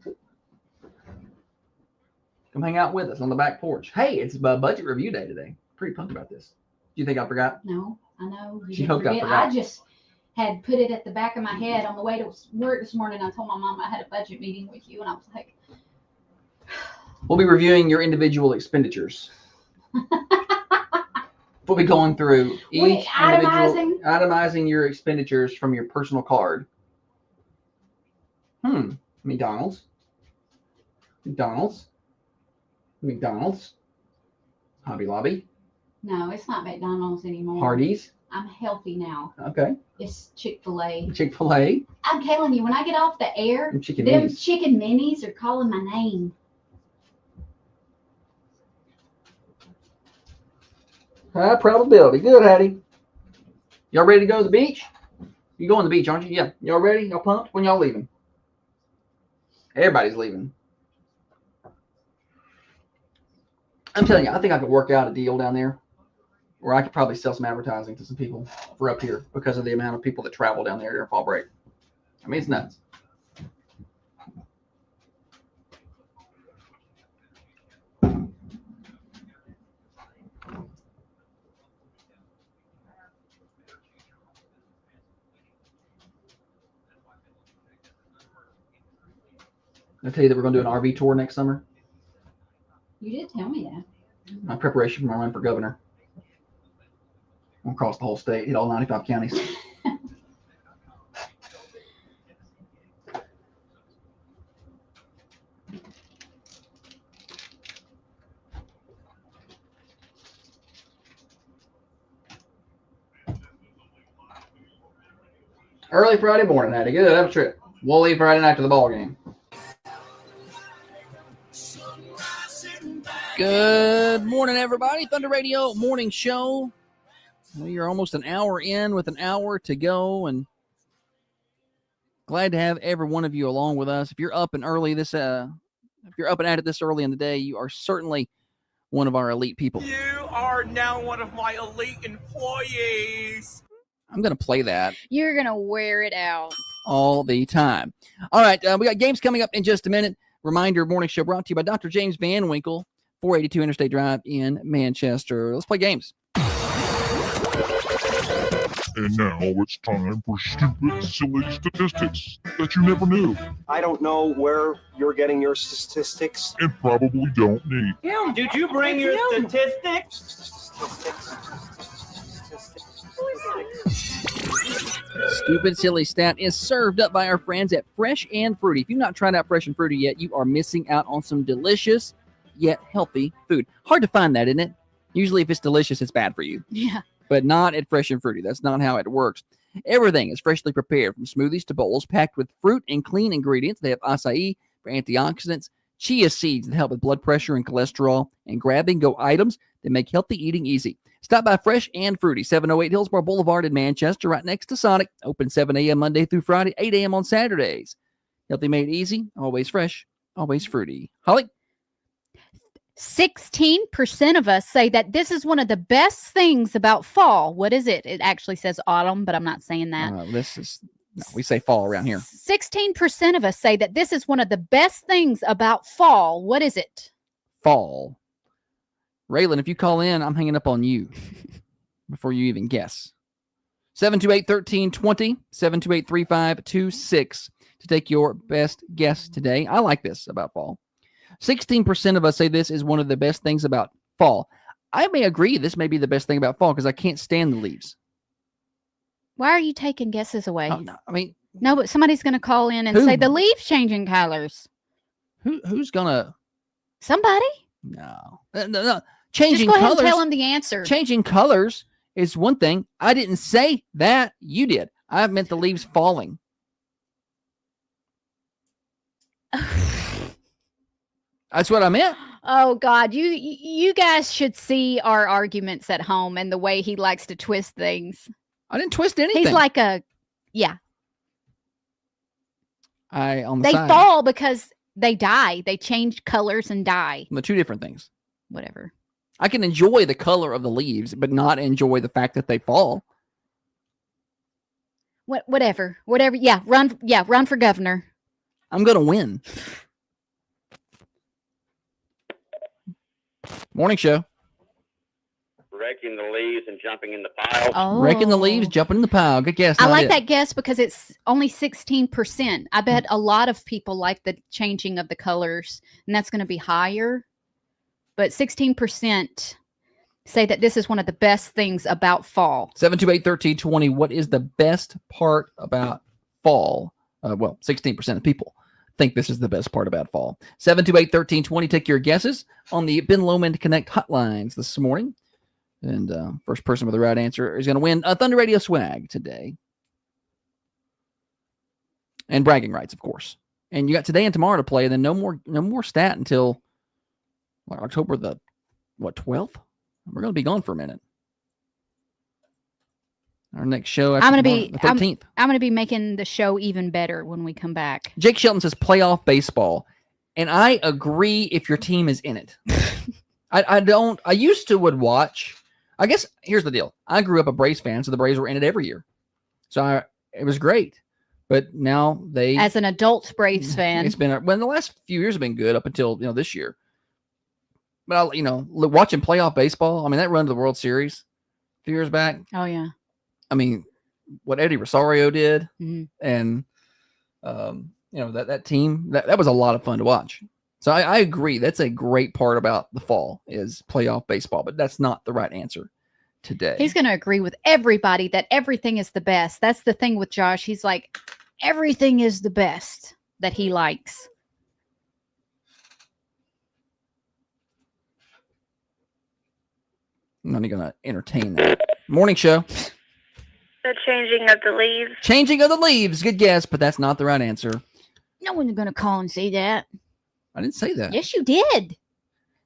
Come hang out with us on the back porch. Hey, it's budget review day today. Pretty pumped about this. Do you think I forgot? No, I know. You She didn't hoped I forget. forgot. I just had put it at the back of my head on the way to work this morning. I told my mom I had a budget meeting with you, and I was like, We'll be reviewing your individual expenditures. We'll be going through each itemizing? itemizing your expenditures from your personal card. McDonald's. Hobby Lobby. no, it's not McDonald's anymore. Hardee's. I'm healthy now. Okay. It's Chick-fil-A. Chick-fil-A. I'm telling you, when I get off the air, And chicken them minis. chicken minis are calling my name. High probability. Good, Hattie. Y'all ready to go to the beach? You going to the beach, aren't you? Yeah. Y'all ready? Y'all pumped? When y'all leaving? Everybody's leaving. I'm telling you, I think I could work out a deal down there where I could probably sell some advertising to some people for up here because of the amount of people that travel down there during fall break. I mean, it's nuts. I tell you that we're going to do an RV tour next summer. You did tell me that. My preparation for my run for governor. We'll cross the whole state, hit all 95 counties. Early Friday morning, Hattie. Good, have a trip. We'll leave Friday night to the ball game. Good morning, everybody. Thunder Radio Morning Show. We are almost an hour in with an hour to go, and glad to have every one of you along with us. If you're up and early if you're up and at it this early in the day, you are certainly one of our elite people. You are now one of my elite employees. I'm going to play that You're going to wear it out. all the time. All right, we got games coming up in just a minute. Reminder, morning show brought to you by Dr. James Van Winkle, 482 Interstate Drive in Manchester. Let's play games. And now it's time for stupid, silly statistics that you never knew I don't know where you're getting your statistics. and probably don't need. Kim, did you bring your statistics? Stupid Silly Stat is served up by our friends at Fresh and Fruity. If you've not tried out Fresh and Fruity yet, you are missing out on some delicious yet healthy food. Hard to find that, isn't it? Usually if it's delicious, it's bad for you. Yeah. But not at Fresh and Fruity. That's not how it works. Everything is freshly prepared, from smoothies to bowls, packed with fruit and clean ingredients. They have acai for antioxidants, chia seeds that help with blood pressure and cholesterol, and grab-and-go items that make healthy eating easy. Stop by Fresh and Fruity, 708 Hillsborough Boulevard in Manchester, right next to Sonic. Open 7 a.m. Monday through Friday, 8 a.m. on Saturdays. Healthy made easy, always fresh, always fruity. Holly? 16% of us say that this is one of the best things about fall. What is it? It actually says autumn, but I'm not saying that. We say fall around here. 16% of us say that this is one of the best things about fall. What is it? Fall. Raylan, if you call in, I'm hanging up on you before you even guess. 728-1320, 728-3526 to take your best guess today. I like this about fall. 16% of us say this is one of the best things about fall. I may agree this may be the best thing about fall because I can't stand the leaves. Why are you taking guesses away? Oh, no, I mean, No, but somebody's going to call in and Who? say the leaves changing colors. who's gonna? Somebody? No. No. Just Changing go ahead colors. and tell them the answer. Changing colors is one thing. I didn't say that. You did. I meant the leaves falling. That's what I meant. Oh God, you guys should see our arguments at home and the way he likes to twist things. I didn't twist anything. He's like a yeah. On the They side. fall because they die. They change colors and die. The two different things. Whatever. I can enjoy the color of the leaves, but not enjoy the fact that they fall. Whatever. Yeah, run for governor. I'm gonna win. Morning show. Raking the leaves and jumping in the pile. Oh. Raking the leaves, jumping in the pile. Good guess. I not like it. that guess because it's only 16%. I bet a lot of people like the changing of the colors, and that's going to be higher. But 16% say that this is one of the best things about fall. 728-1320. What is the best part about fall? 16% of people think this is the best part about fall. 728-1320. Take your guesses on the Ben Lomond Connect hotlines this morning. And first person with the right answer is going to win a Thunder Radio swag today. And bragging rights, of course. And you got today and tomorrow to play, and then no more stat until October the 12th? We're going to be gone for a minute. Our next show after the 13th. I'm going to be making the show even better when we come back. Jake Shelton says playoff baseball. And I agree if your team is in it. I used to would watch. I guess here's the deal. I grew up a Braves fan, so the Braves were in it every year. So it was great. But now as an adult Braves fan, it's been the last few years have been good up until this year. But watching playoff baseball, I mean that run to the World Series a few years back. Oh yeah. I mean, what Eddie Rosario did, mm-hmm. and that team that was a lot of fun to watch. So I agree. That's a great part about the fall is playoff baseball, but that's not the right answer today. He's going to agree with everybody that everything is the best. That's the thing with Josh. He's like, everything is the best that he likes. I'm not even going to entertain that. Morning show. The changing of the leaves. Changing of the leaves. Good guess, but that's not the right answer. No one's going to call and say that. I didn't say that. Yes, you did.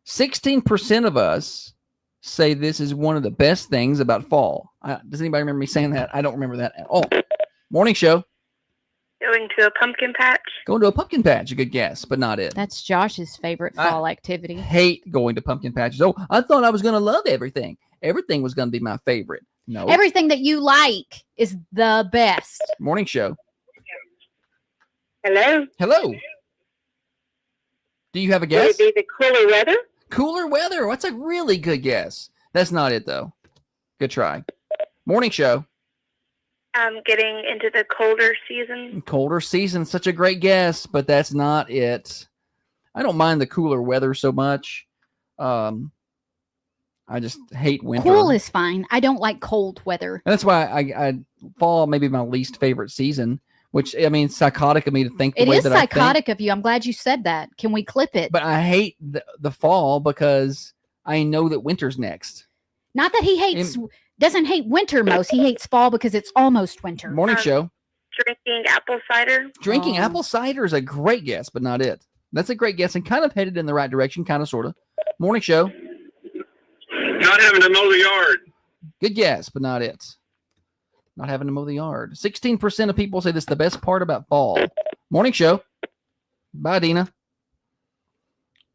16% of us say this is one of the best things about fall. Does anybody remember me saying that? I don't remember that at all. Morning show. Going to a pumpkin patch. Going to a pumpkin patch, a good guess, but not it. That's Josh's favorite fall activity. Hate going to pumpkin patches. Oh, I thought I was going to love everything. Everything was going to be my favorite. No. Everything that you like is the best. Morning show. Hello. Hello. Do you have a guess? Would it be the cooler weather? Cooler weather. That's a really good guess. That's not it, though. Good try. Morning show. Getting into the colder season. Colder season. Such a great guess, but that's not it. I don't mind the cooler weather so much. I just hate winter. Cool is fine. I don't like cold weather. And that's why I fall maybe my least favorite season, which, I mean, psychotic of me to think the It way is that I think. psychotic of you. I'm glad you said that. Can we clip it? But I hate the fall because I know that winter's next. Not that he doesn't hate winter most. He hates fall because it's almost winter. Morning show. Drinking apple cider. Drinking apple cider is a great guess, but not it. That's a great guess and kind of headed in the right direction, kind of, sort of. Morning show. Not having to mow the yard. Good guess, but not it. Not having to mow the yard. 16% of people say this is the best part about fall. Morning show. Bye, Dina.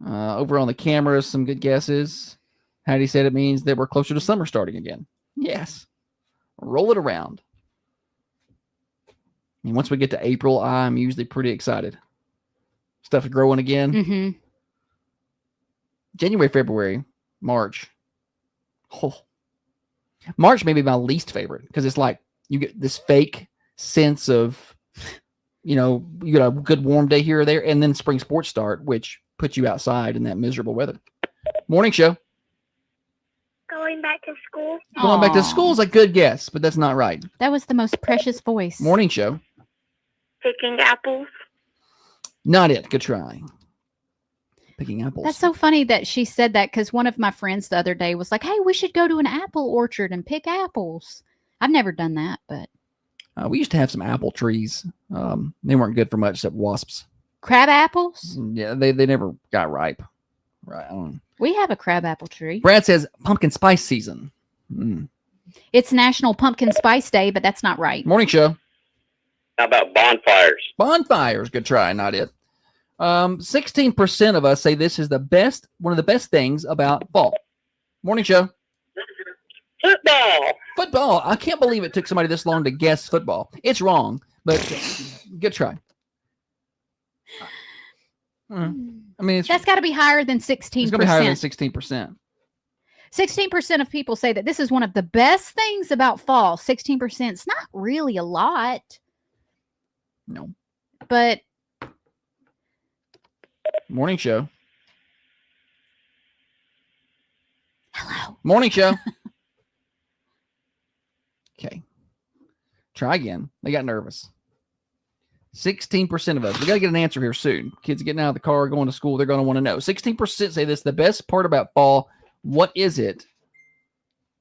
Over on the cameras, some good guesses. Hattie said it means that we're closer to summer starting again. Yes. Roll it around. And once we get to April, I'm usually pretty excited. Stuff's growing again. Mm-hmm. January, February, March. Oh. March may be my least favorite because it's like you get this fake sense of, you know, you get a good warm day here or there, and then spring sports start, which puts you outside in that miserable weather. Morning show. Going back to school. Going back to school is a good guess, but that's not right. That was the most precious voice. Morning show. Picking apples. Not it. Good try. Picking apples. That's so funny that she said that because one of my friends the other day was like, hey, we should go to an apple orchard and pick apples. I've never done that, but. We used to have some apple trees. They weren't good for much except wasps. Crab apples? Yeah, they never got ripe. Right. We have a crab apple tree. Brad says pumpkin spice season. It's National Pumpkin Spice Day, but that's not right. Morning show. How about bonfires? Bonfires. Good try. Not it. 16% of us say this is one of the best things about fall. Morning show. Football. Football. I can't believe it took somebody this long to guess football. It's wrong, but good try. I mean, that's got to be higher than 16%. It's going to be higher than 16%. 16% of people say that this is one of the best things about fall. 16%. It's not really a lot. No. But. Morning show. Hello. Morning show. Okay. Try again. They got nervous. 16% of us. We got to get an answer here soon. Kids getting out of the car, going to school. They're going to want to know. 16% say this is the best part about fall. What is it?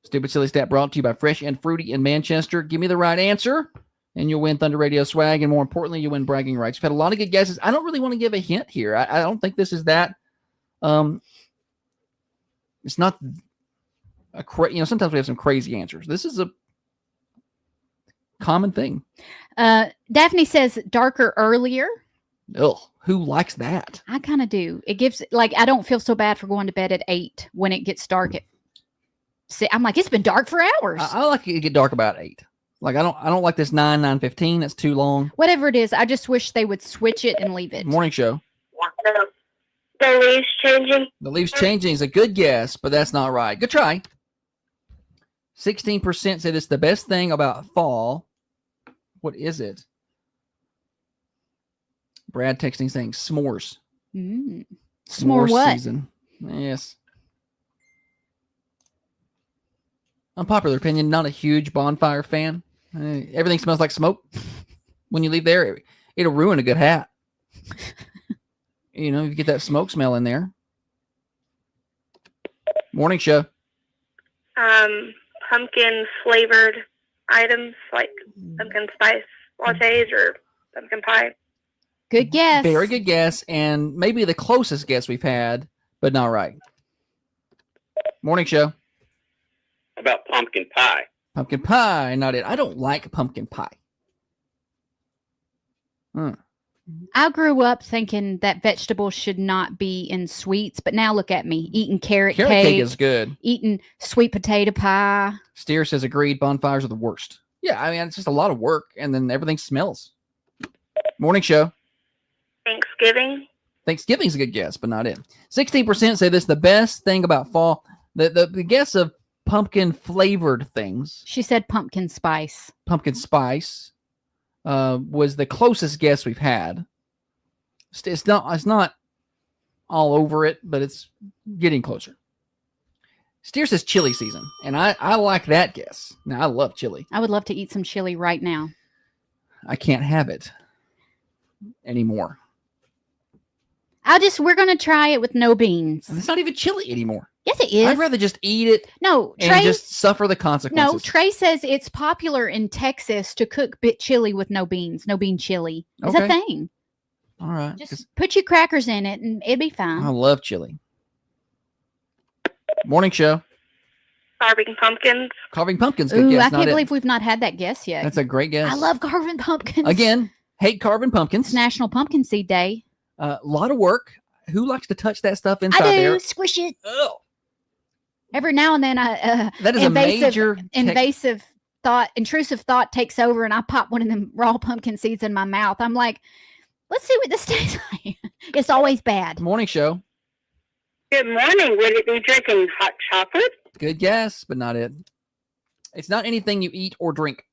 Stupid Silly Stat brought to you by Fresh and Fruity in Manchester. Give me the right answer, and you'll win Thunder Radio swag. And more importantly, you win bragging rights. We've had a lot of good guesses. I don't really want to give a hint here. I don't think this is that. It's not a sometimes we have some crazy answers. This is a common thing. Daphne says darker earlier. Ugh, who likes that? I kind of do. It gives I don't feel so bad for going to bed at 8 when it gets dark at. I'm like, it's been dark for hours. I like it to get dark about 8. Like I don't like this 9:15. That's too long. Whatever it is, I just wish they would switch it and leave it. Morning show. The leaves changing. The leaves changing is a good guess, but that's not right. Good try. 16% say this is the best thing about fall. What is it? Brad texting saying s'mores. S'more what? Season. Yes. Unpopular opinion, not a huge bonfire fan. Everything smells like smoke. When you leave there, it'll ruin a good hat. You know, you get that smoke smell in there. Morning show. Pumpkin flavored items like pumpkin spice lattes or pumpkin pie. Good guess. Very good guess, and maybe the closest guess we've had, but not right. Morning show. About pumpkin pie. Pumpkin pie, not it. I don't like pumpkin pie. I grew up thinking that vegetables should not be in sweets, but now look at me eating carrot cake is good. eating sweet potato pie. Steer says agreed. Bonfires are the worst. Yeah, I mean, it's just a lot of work, and then everything smells. Morning show. Thanksgiving. Thanksgiving's a good guess, but not it. 16% say this the best thing about fall. The guess of pumpkin flavored things. She said pumpkin spice. Pumpkin spice was the closest guess we've had. It's not all over it, but it's getting closer. Steer says chili season, and I like that guess. Now, I love chili. I would love to eat some chili right now. I can't have it anymore. We're going to try it with no beans. And it's not even chili anymore. Yes, it is. I'd rather just eat it No, and Trey. just suffer the consequences. No, Trey says it's popular in Texas to cook chili with no beans. No bean chili. It's a Okay. thing. All right. Just put your crackers in it and it'd be fine. I love chili. Morning show. Carving pumpkins. Carving pumpkins. Good Ooh, guess. I not can't it. believe we've not had that guess yet. That's a great guess. I love carving pumpkins. Again, hate carving pumpkins. It's National Pumpkin Seed Day. A lot of work. Who likes to touch that stuff inside I do. there? Squish it. Ugh. Every now and then, That is a major intrusive thought takes over, and I pop one of them raw pumpkin seeds in my mouth. I'm like, let's see what this tastes like. It's always bad. Morning show. Good morning. Would it be drinking hot chocolate? Good guess, but not it. It's not anything you eat or drink.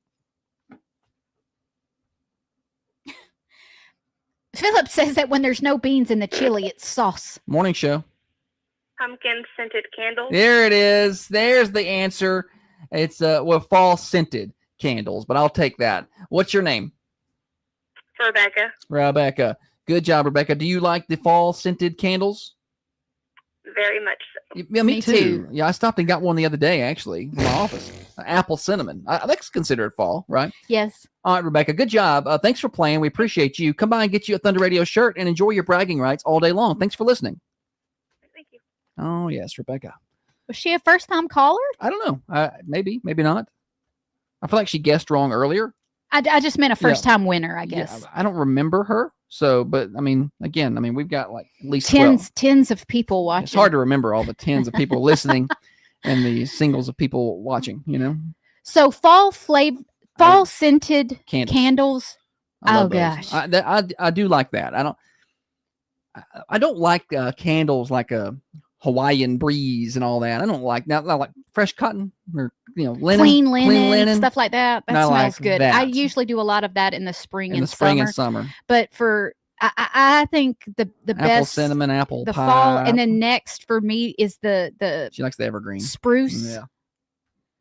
Philip says that when there's no beans in the chili, it's sauce. Morning show. Pumpkin scented candles. There it is. There's the answer. It's fall scented candles, but I'll take that. What's your name? Rebecca. Rebecca. Good job, Rebecca. Do you like the fall scented candles? Very much so. Yeah, me Me too. too. Yeah, I stopped and got one the other day, actually, in my office. Apple cinnamon. That's considered fall, right? Yes. All right, Rebecca. Good job. Thanks for playing. We appreciate you. Come by and get you a Thunder Radio shirt and enjoy your bragging rights all day long. Thanks for listening. Thank you. Oh, yes, Rebecca. Was she a first-time caller? I don't know. Maybe not. I feel like she guessed wrong earlier. I just meant a first-time winner, I guess. Yeah, I don't remember her. So, but I mean, we've got like at least 12. Tens of people watching. It's hard to remember all the tens of people listening and the singles of people watching, you know? So fall scented candles. I love Oh, those. gosh. I do like that. I don't like candles like a Hawaiian breeze and all that. I don't like not like fresh cotton or linen, Clean linen, stuff like that. That I smells like good. that. I usually do a lot of that in the spring in the and spring summer. and summer. But I think the Apple best cinnamon, apple the pie. fall, and then next for me is the She likes the evergreen spruce Yeah,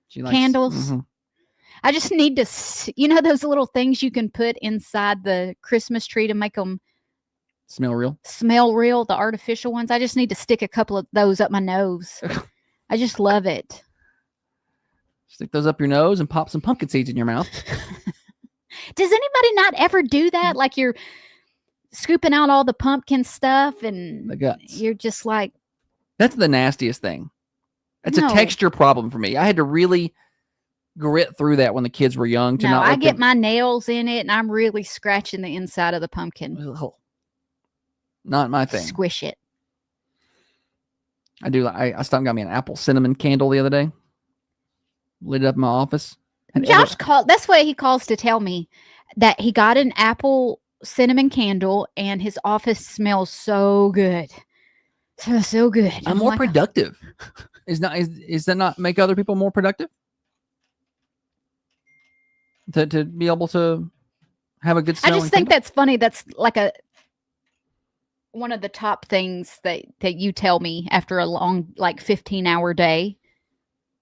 she likes candles. mhm. I just need to, those little things you can put inside the Christmas tree to make them Smell real. smell real, the artificial ones. I just need to stick a couple of those up my nose. I just love it. Stick those up your nose and pop some pumpkin seeds in your mouth. Does anybody not ever do that? Like you're scooping out all the pumpkin stuff and The guts. you're just like, That's the nastiest thing. It's No. a texture problem for me. I had to really grit through that when the kids were young. To no, not I let get them- my nails in it and I'm really scratching the inside of the pumpkin. Ugh. Not my thing. Squish it. I do. I stopped and got me an apple cinnamon candle the other day. Lit it up in my office. And Josh called. That's what he calls to tell me that he got an apple cinnamon candle and his office smells so good. So good. I'm more like, productive. Is that not make other people more productive? To be able to have a good I smelling just think candle? that's funny. That's like one of the top things that you tell me after a long, like 15-hour day.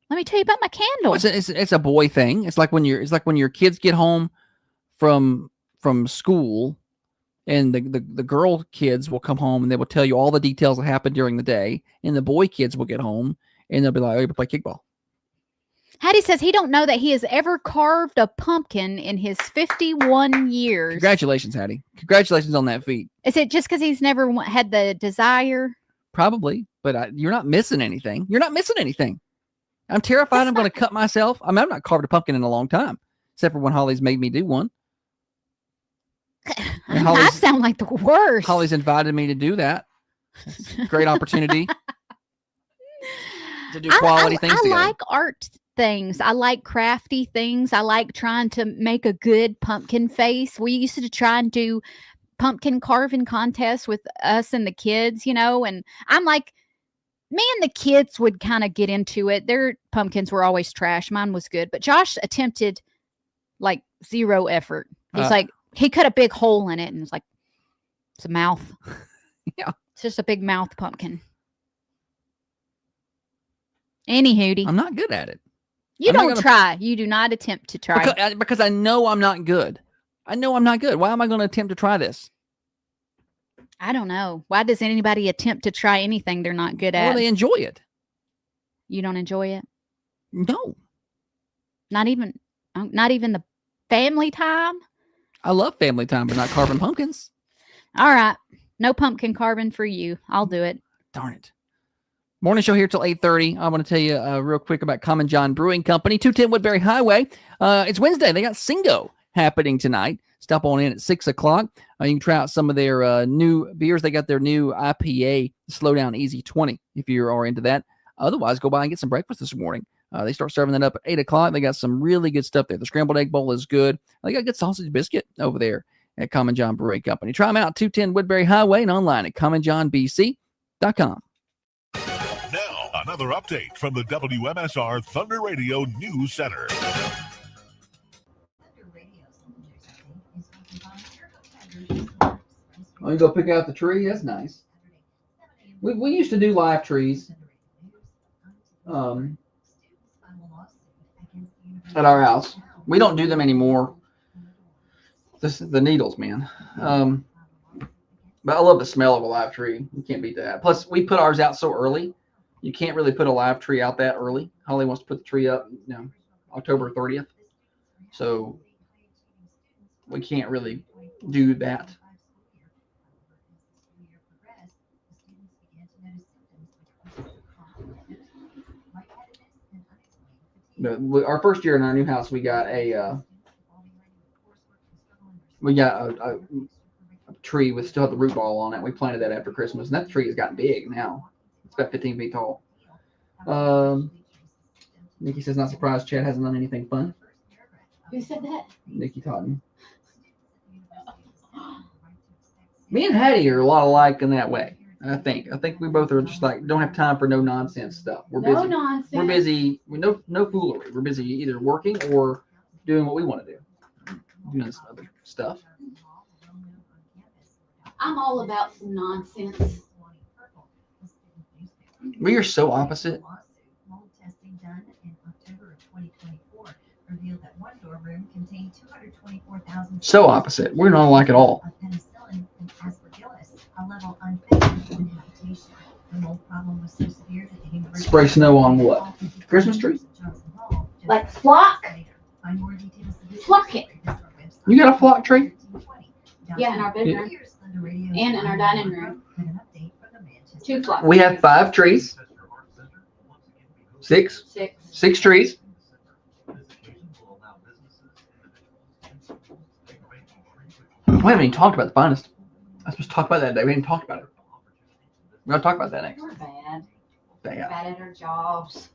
Let me tell you about my candle. Well, it's a boy thing. It's like when your kids get home from school, and the girl kids will come home and they will tell you all the details that happened during the day, and the boy kids will get home and they'll be like, "Oh, you play kickball." Hattie says he don't know that he has ever carved a pumpkin in his 51 years. Congratulations, Hattie. Congratulations on that feat. Is it just because he's never had the desire? Probably, but you're not missing anything. You're not missing anything. I'm terrified I'm going to cut myself. I mean, I've not carved a pumpkin in a long time, except for when Holly's made me do one. I sound like the worst. Holly's invited me to do that. It's a great opportunity to do quality things together. I like art things. I like crafty things. I like trying to make a good pumpkin face. We used to try and do pumpkin carving contests with us and the kids, and I'm like, me and the kids would kind of get into it. Their pumpkins were always trash. Mine was good, but Josh attempted like zero effort. He's like, he cut a big hole in it and it's like, it's a mouth. Yeah. It's just a big mouth pumpkin. Anywho, I'm not good at it. You don't try. You do not attempt to try. Because I know I'm not good. I know I'm not good. Why am I going to attempt to try this? I don't know. Why does anybody attempt to try anything they're not good at? Well, they enjoy it. You don't enjoy it? No. Not even the family time? I love family time, but not carving pumpkins. All right. No pumpkin carving for you. I'll do it. Darn it. Morning show here till 8:30. I want to tell you real quick about Common John Brewing Company, 210 Woodbury Highway. It's Wednesday. They got Singo happening tonight. Stop on in at 6 o'clock. You can try out some of their new beers. They got their new IPA, Slow Down Easy 20, if you are into that. Otherwise, go by and get some breakfast this morning. They start serving that up at 8 o'clock. They got some really good stuff there. The scrambled egg bowl is good. They got good sausage biscuit over there at Common John Brewing Company. Try them out, 210 Woodbury Highway, and online at commonjohnbc.com. Now, another update from the WMSR Thunder Radio News Center. Oh, you go pick out the tree? That's nice. We used to do live trees at our house. We don't do them anymore. The needles, man. But I love the smell of a live tree. You can't beat that. Plus, we put ours out so early. You can't really put a live tree out that early. Holly wants to put the tree up, October 30th. So we can't really do that. Our first year in our new house, we got a tree with still had the root ball on it. We planted that after Christmas, and that tree has gotten big now. It's about 15 feet tall. Nikki says, not surprised Chad hasn't done anything fun. Who said that? Nikki Totten. Me and Hattie are a lot alike in that way. I think we both are just like, don't have time for no nonsense stuff. We're busy. No nonsense. We're busy. No foolery. We're busy either working or doing what we want to do. Doing this other stuff. I'm all about some nonsense. We are so opposite. So opposite. We're not alike at all. Spray snow on what? Christmas tree? Like flock? Flock it. You got a flock tree? Yeah, in our bedroom. And in our dining room. 2 flocks. We have 5 trees. 6? 6 trees. We haven't even talked about the finest. I was supposed to talk about that today. We haven't talked about it. We're going to talk about that next. We're bad. Bad. We're bad at our jobs.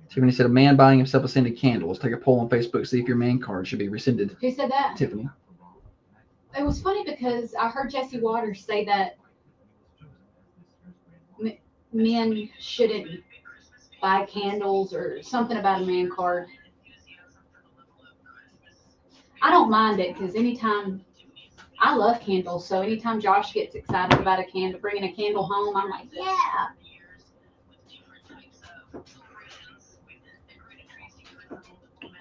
Tiffany said, a man buying himself a scented candles. Take a poll on Facebook. See if your man card should be rescinded. Who said that? Tiffany. It was funny because I heard Jesse Waters say that men shouldn't buy candles or something about a man card. I don't mind it because anytime I love candles, so anytime Josh gets excited about a candle, bringing a candle home, I'm like, yeah.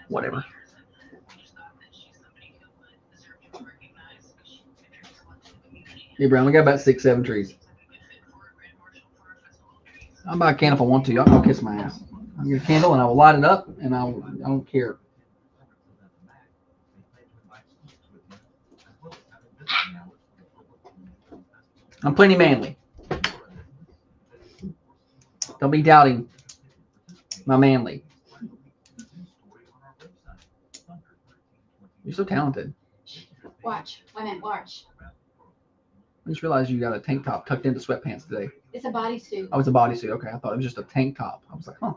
Whatever. Hey, Brown, we got about 6, 7 trees. I'll buy a candle if I want to. Y'all go kiss my ass. I'll get a candle and I will light it up and I don't care. I'm plenty manly. Don't be doubting my manly. You're so talented. Watch. Wait a minute. Watch. I just realized you got a tank top tucked into sweatpants today. It's a bodysuit. Oh, it's a bodysuit. Okay, I thought it was just a tank top. I was like, huh.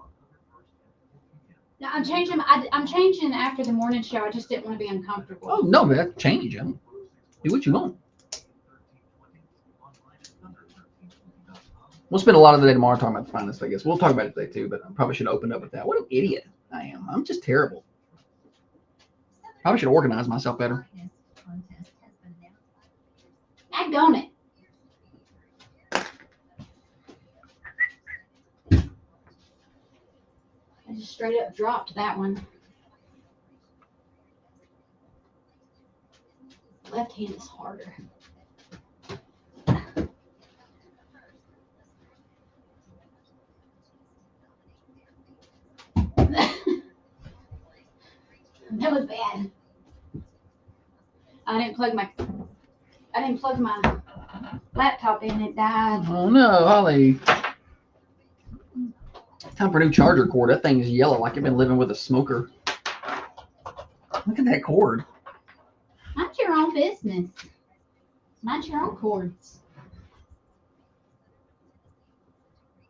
No, I'm changing. I'm changing after the morning show. I just didn't want to be uncomfortable. Oh, no, man. Change. Do what you want. We'll spend a lot of the day tomorrow talking about the finest, I guess. We'll talk about it today, too, but I probably should have opened up with that. What an idiot I am. I'm just terrible. Probably should organize myself better. Daggone it. I just straight up dropped that one. Left hand is harder. That was bad. I didn't plug my laptop in. It died. Oh, no, Holly. Time for a new charger cord. That thing is yellow like I've been living with a smoker. Look at that cord. Mind your own business. Mind your own cords.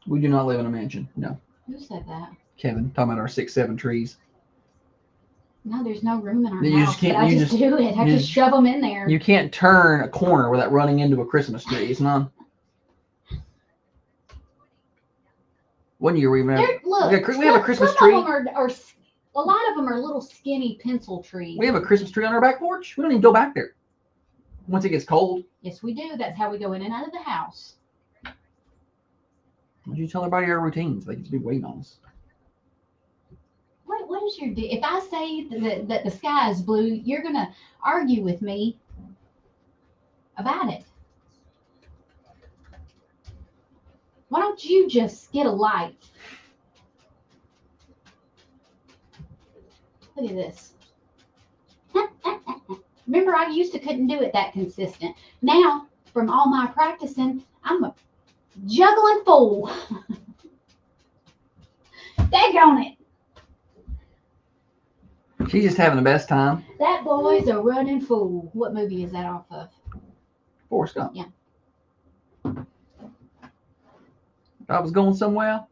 We do not live in a mansion. No. Who said that? Kevin, talking about our 6-7 trees. No, there's no room in our You house. just can't- but I you just just- do it. I you just just- shove them in there. You can't turn a corner without running into a Christmas tree. It's not. One year we even have, Look, we have a Christmas some tree. of them are a lot of them are little skinny pencil trees. We have a Christmas tree on our back porch. We don't even go back there. Once it gets cold. Yes, we do. That's how we go in and out of the house. Why don't you tell everybody our routines? They just be waiting on us. What is your deal? If I say that the sky is blue, you're gonna argue with me about it. Why don't you just get a light? Look at this. Remember, I used to couldn't do it that consistent. Now, from all my practicing, I'm a juggling fool. Daggone it. She's just having the best time. That boy's a running fool. What movie is that off of? Forrest Gump. Yeah. I was going somewhere.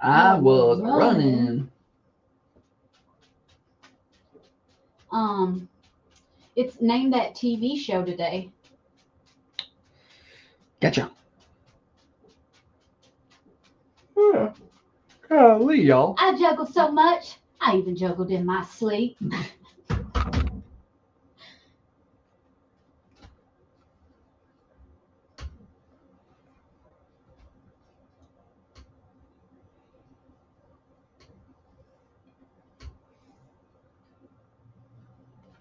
I was running. It's named that TV show today. Gotcha. Yeah. Golly, y'all. I juggle so much, I even juggled in my sleep.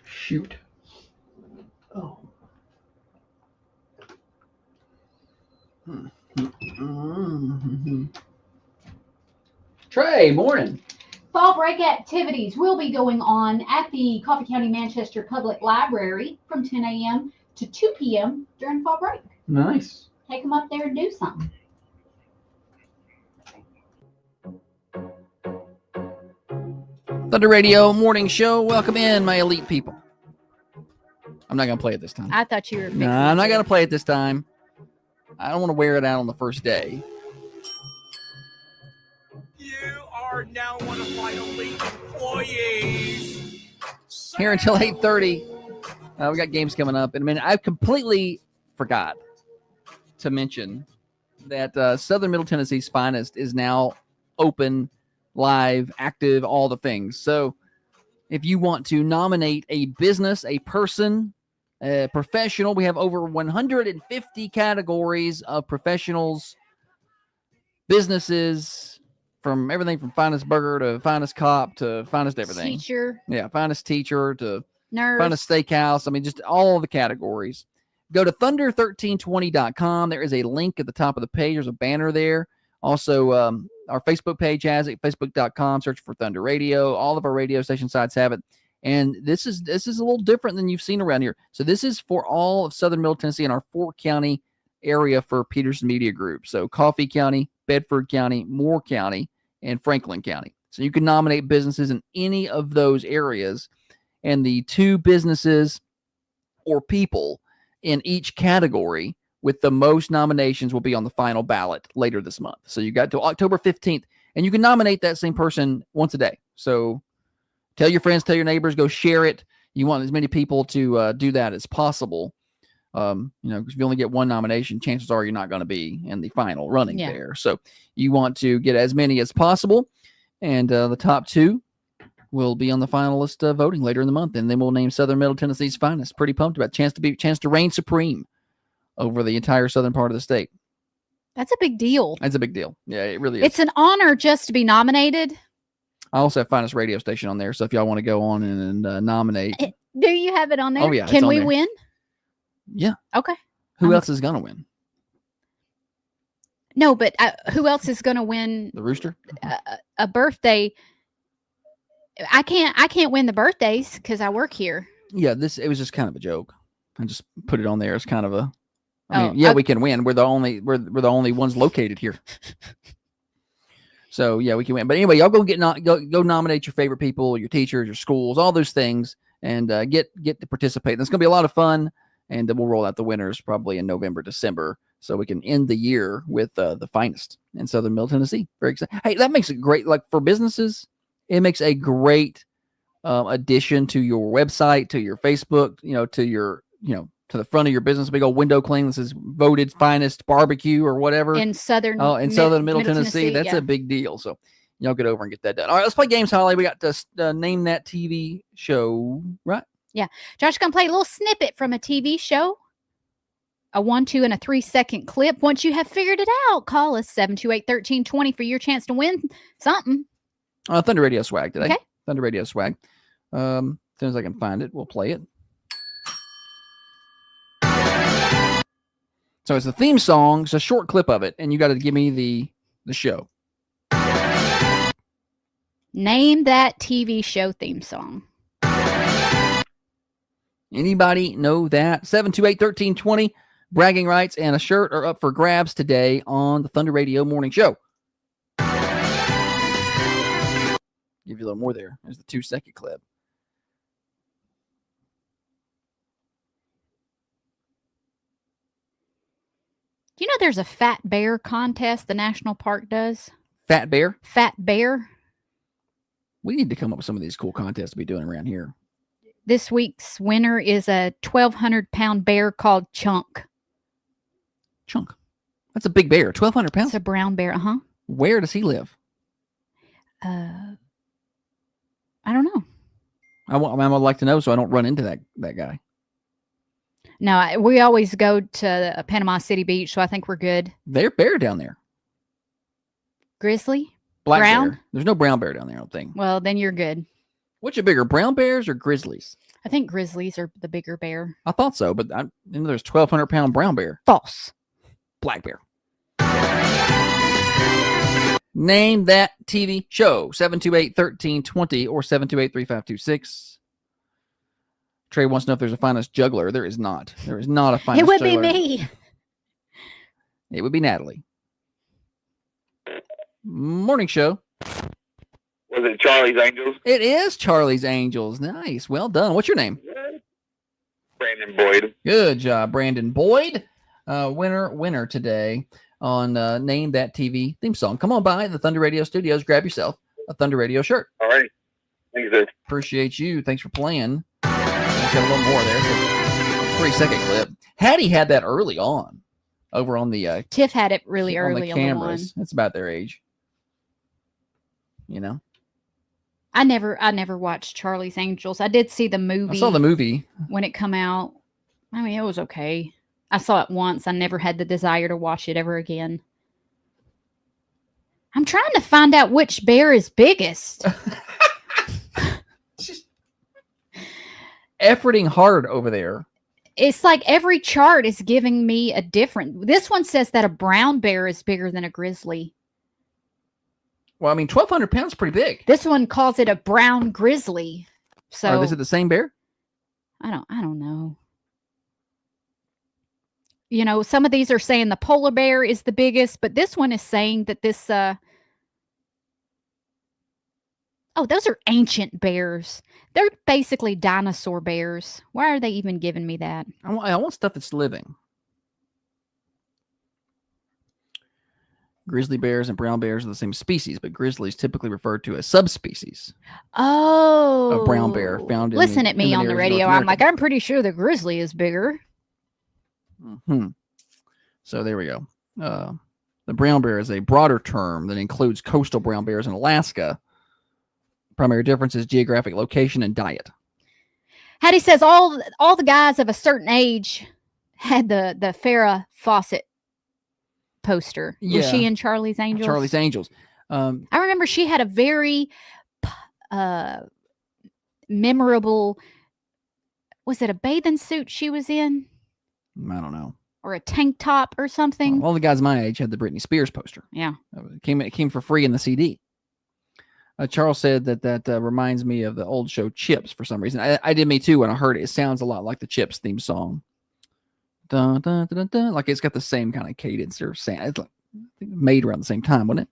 Shoot. Oh. Trey, morning. Fall break activities will be going on at the Coffee County Manchester Public Library from 10 a.m. to 2 p.m. during fall break. Nice. Take them up there and do something. Thunder Radio morning show. Welcome in, my elite people. I'm not going to play it this time. I thought you were fixing No, I'm not to. going to play it this time. I don't want to wear it out on the first day. You are now one of my elite employees. Here until 8:30. We got games coming up in a minute. I completely forgot to mention that Southern Middle Tennessee's Finest is now open, live, active, all the things. So if you want to nominate a business, a person, a professional, we have over 150 categories of professionals, businesses, from everything from finest burger to finest cop to finest everything. Teacher, Yeah, finest teacher to nurse. finest steakhouse. I mean, just all the categories. Go to thunder1320.com. There is a link at the top of the page. There's a banner there. Also, our Facebook page has it, facebook.com. Search for Thunder Radio. All of our radio station sites have it. And this is a little different than you've seen around here. So this is for all of Southern Middle Tennessee and our 4-county area for Peterson Media Group. So Coffee County, Bedford County, Moore County, and Franklin County. So you can nominate businesses in any of those areas, and the 2 businesses or people in each category with the most nominations will be on the final ballot later this month. So you got till October 15th, and you can nominate that same person once a day. So tell your friends, tell your neighbors, go share it. You want as many people to do that as possible. Because if you only get 1 nomination, chances are you're not going to be in the final running there. So you want to get as many as possible. And the top 2 will be on the finalist voting later in the month. And then we'll name Southern Middle Tennessee's finest. Pretty pumped about chance to reign supreme over the entire southern part of the state. That's a big deal. That's a big deal. Yeah, it really is. It's an honor just to be nominated. I also have finest radio station on there. So if y'all want to go on and nominate. Do you have it on there? Oh, yeah. Can we win? Yeah. Okay. Who else is going to win? No, but who else is going to win? The Rooster? A birthday. I can't win the birthdays because I work here. Yeah, it was just kind of a joke. I just put it on there as kind of a. We can win. We're the only ones located here. So yeah, we can win. But anyway, y'all go nominate your favorite people, your teachers, your schools, all those things, and get to participate. It's going to be a lot of fun, and we'll roll out the winners probably in November, December, so we can end the year with the finest in Southern Middle Tennessee. Very excited. Hey, that makes it great. Like for businesses, it makes a great addition to your website, to your Facebook, to your, to the front of your business. Big old window cling that says voted finest barbecue or whatever in Southern Middle Tennessee. That's a big deal. So y'all get over and get that done. All right, let's play games, Holly. We got to name that TV show, right? Yeah. Josh gonna play a little snippet from a TV show. A 1, 2, and a 3-second clip. Once you have figured it out, call us 728-1320 for your chance to win something. Thunder Radio swag today. Okay. Thunder Radio swag. As soon as I can find it, we'll play it. So it's the theme song. It's a short clip of it, and you got to give me the show. Name that TV show theme song. Anybody know that? 728-1320. Bragging rights and a shirt are up for grabs today on the Thunder Radio Morning Show. Give you a little more there. There's the 2-second clip. Do you know there's a Fat Bear contest the National Park does? Fat Bear? Fat Bear. We need to come up with some of these cool contests to be doing around here. This week's winner is a 1,200-pound bear called Chunk. Chunk. That's a big bear. 1,200 pounds? It's a brown bear, Where does he live? I don't know. I would like to know so I don't run into that guy. No, we always go to Panama City Beach, so I think we're good. There's bear down there. Grizzly? Black brown? Bear. There's no brown bear down there, I don't think. Well, then you're good. Which are bigger, brown bears or grizzlies? I think grizzlies are the bigger bear. I thought so, but there's 1,200-pound brown bear. False. Black bear. Name that TV show. 728-1320 or 728-3526. Trey wants to know if there's a finest juggler. There is not. There is not a finest juggler. It would be me. It would be Natalie. Morning show. Was it Charlie's Angels? It is Charlie's Angels. Nice. Well done. What's your name? Brandon Boyd. Good job, Brandon Boyd. Winner today on Name That TV theme song. Come on by the Thunder Radio Studios. Grab yourself a Thunder Radio shirt. All right. Thanks, sir. Appreciate you. Thanks for playing. Got a little more there. So 3-second clip. Hattie had that early on over on the Tiff had it really early on the cameras. It's about their age. I never watched Charlie's Angels. I did see the movie. I saw the movie when it come out. I mean, it was okay. I saw it once. I never had the desire to watch it ever again. I'm trying to find out which bear is biggest. Efforting hard over there. It's like every chart is giving me a different. This one says that a brown bear is bigger than a grizzly. Well, I mean, 1,200 pounds is pretty big. This one calls it a brown grizzly. So is it the same bear? I don't know. You know, some of these are saying the polar bear is the biggest, but this one is saying that this oh, those are ancient bears. They're basically dinosaur bears. Why are they even giving me that? I want stuff that's living. Grizzly bears and brown bears are the same species, but grizzly is typically referred to as subspecies Oh, of brown bear found in listen the, at me in on the North radio. I'm America. like, I'm pretty sure the grizzly is bigger. So there we go. The brown bear is a broader term that includes coastal brown bears in Alaska. Primary difference is geographic location and diet. Hattie says all the guys of a certain age had the Farrah Fawcett poster. Was she in Charlie's Angels? Charlie's Angels. I remember she had a very memorable. Was it a bathing suit she was in? I don't know. Or a tank top or something? All the guys my age had the Britney Spears poster. Yeah. It came for free in the CD. Charles said that reminds me of the old show Chips for some reason. I did me too when I heard it. It sounds a lot like the Chips theme song. Dun, dun, dun, dun, dun. Like it's got the same kind of cadence or sound. It's like made around the same time, wasn't it?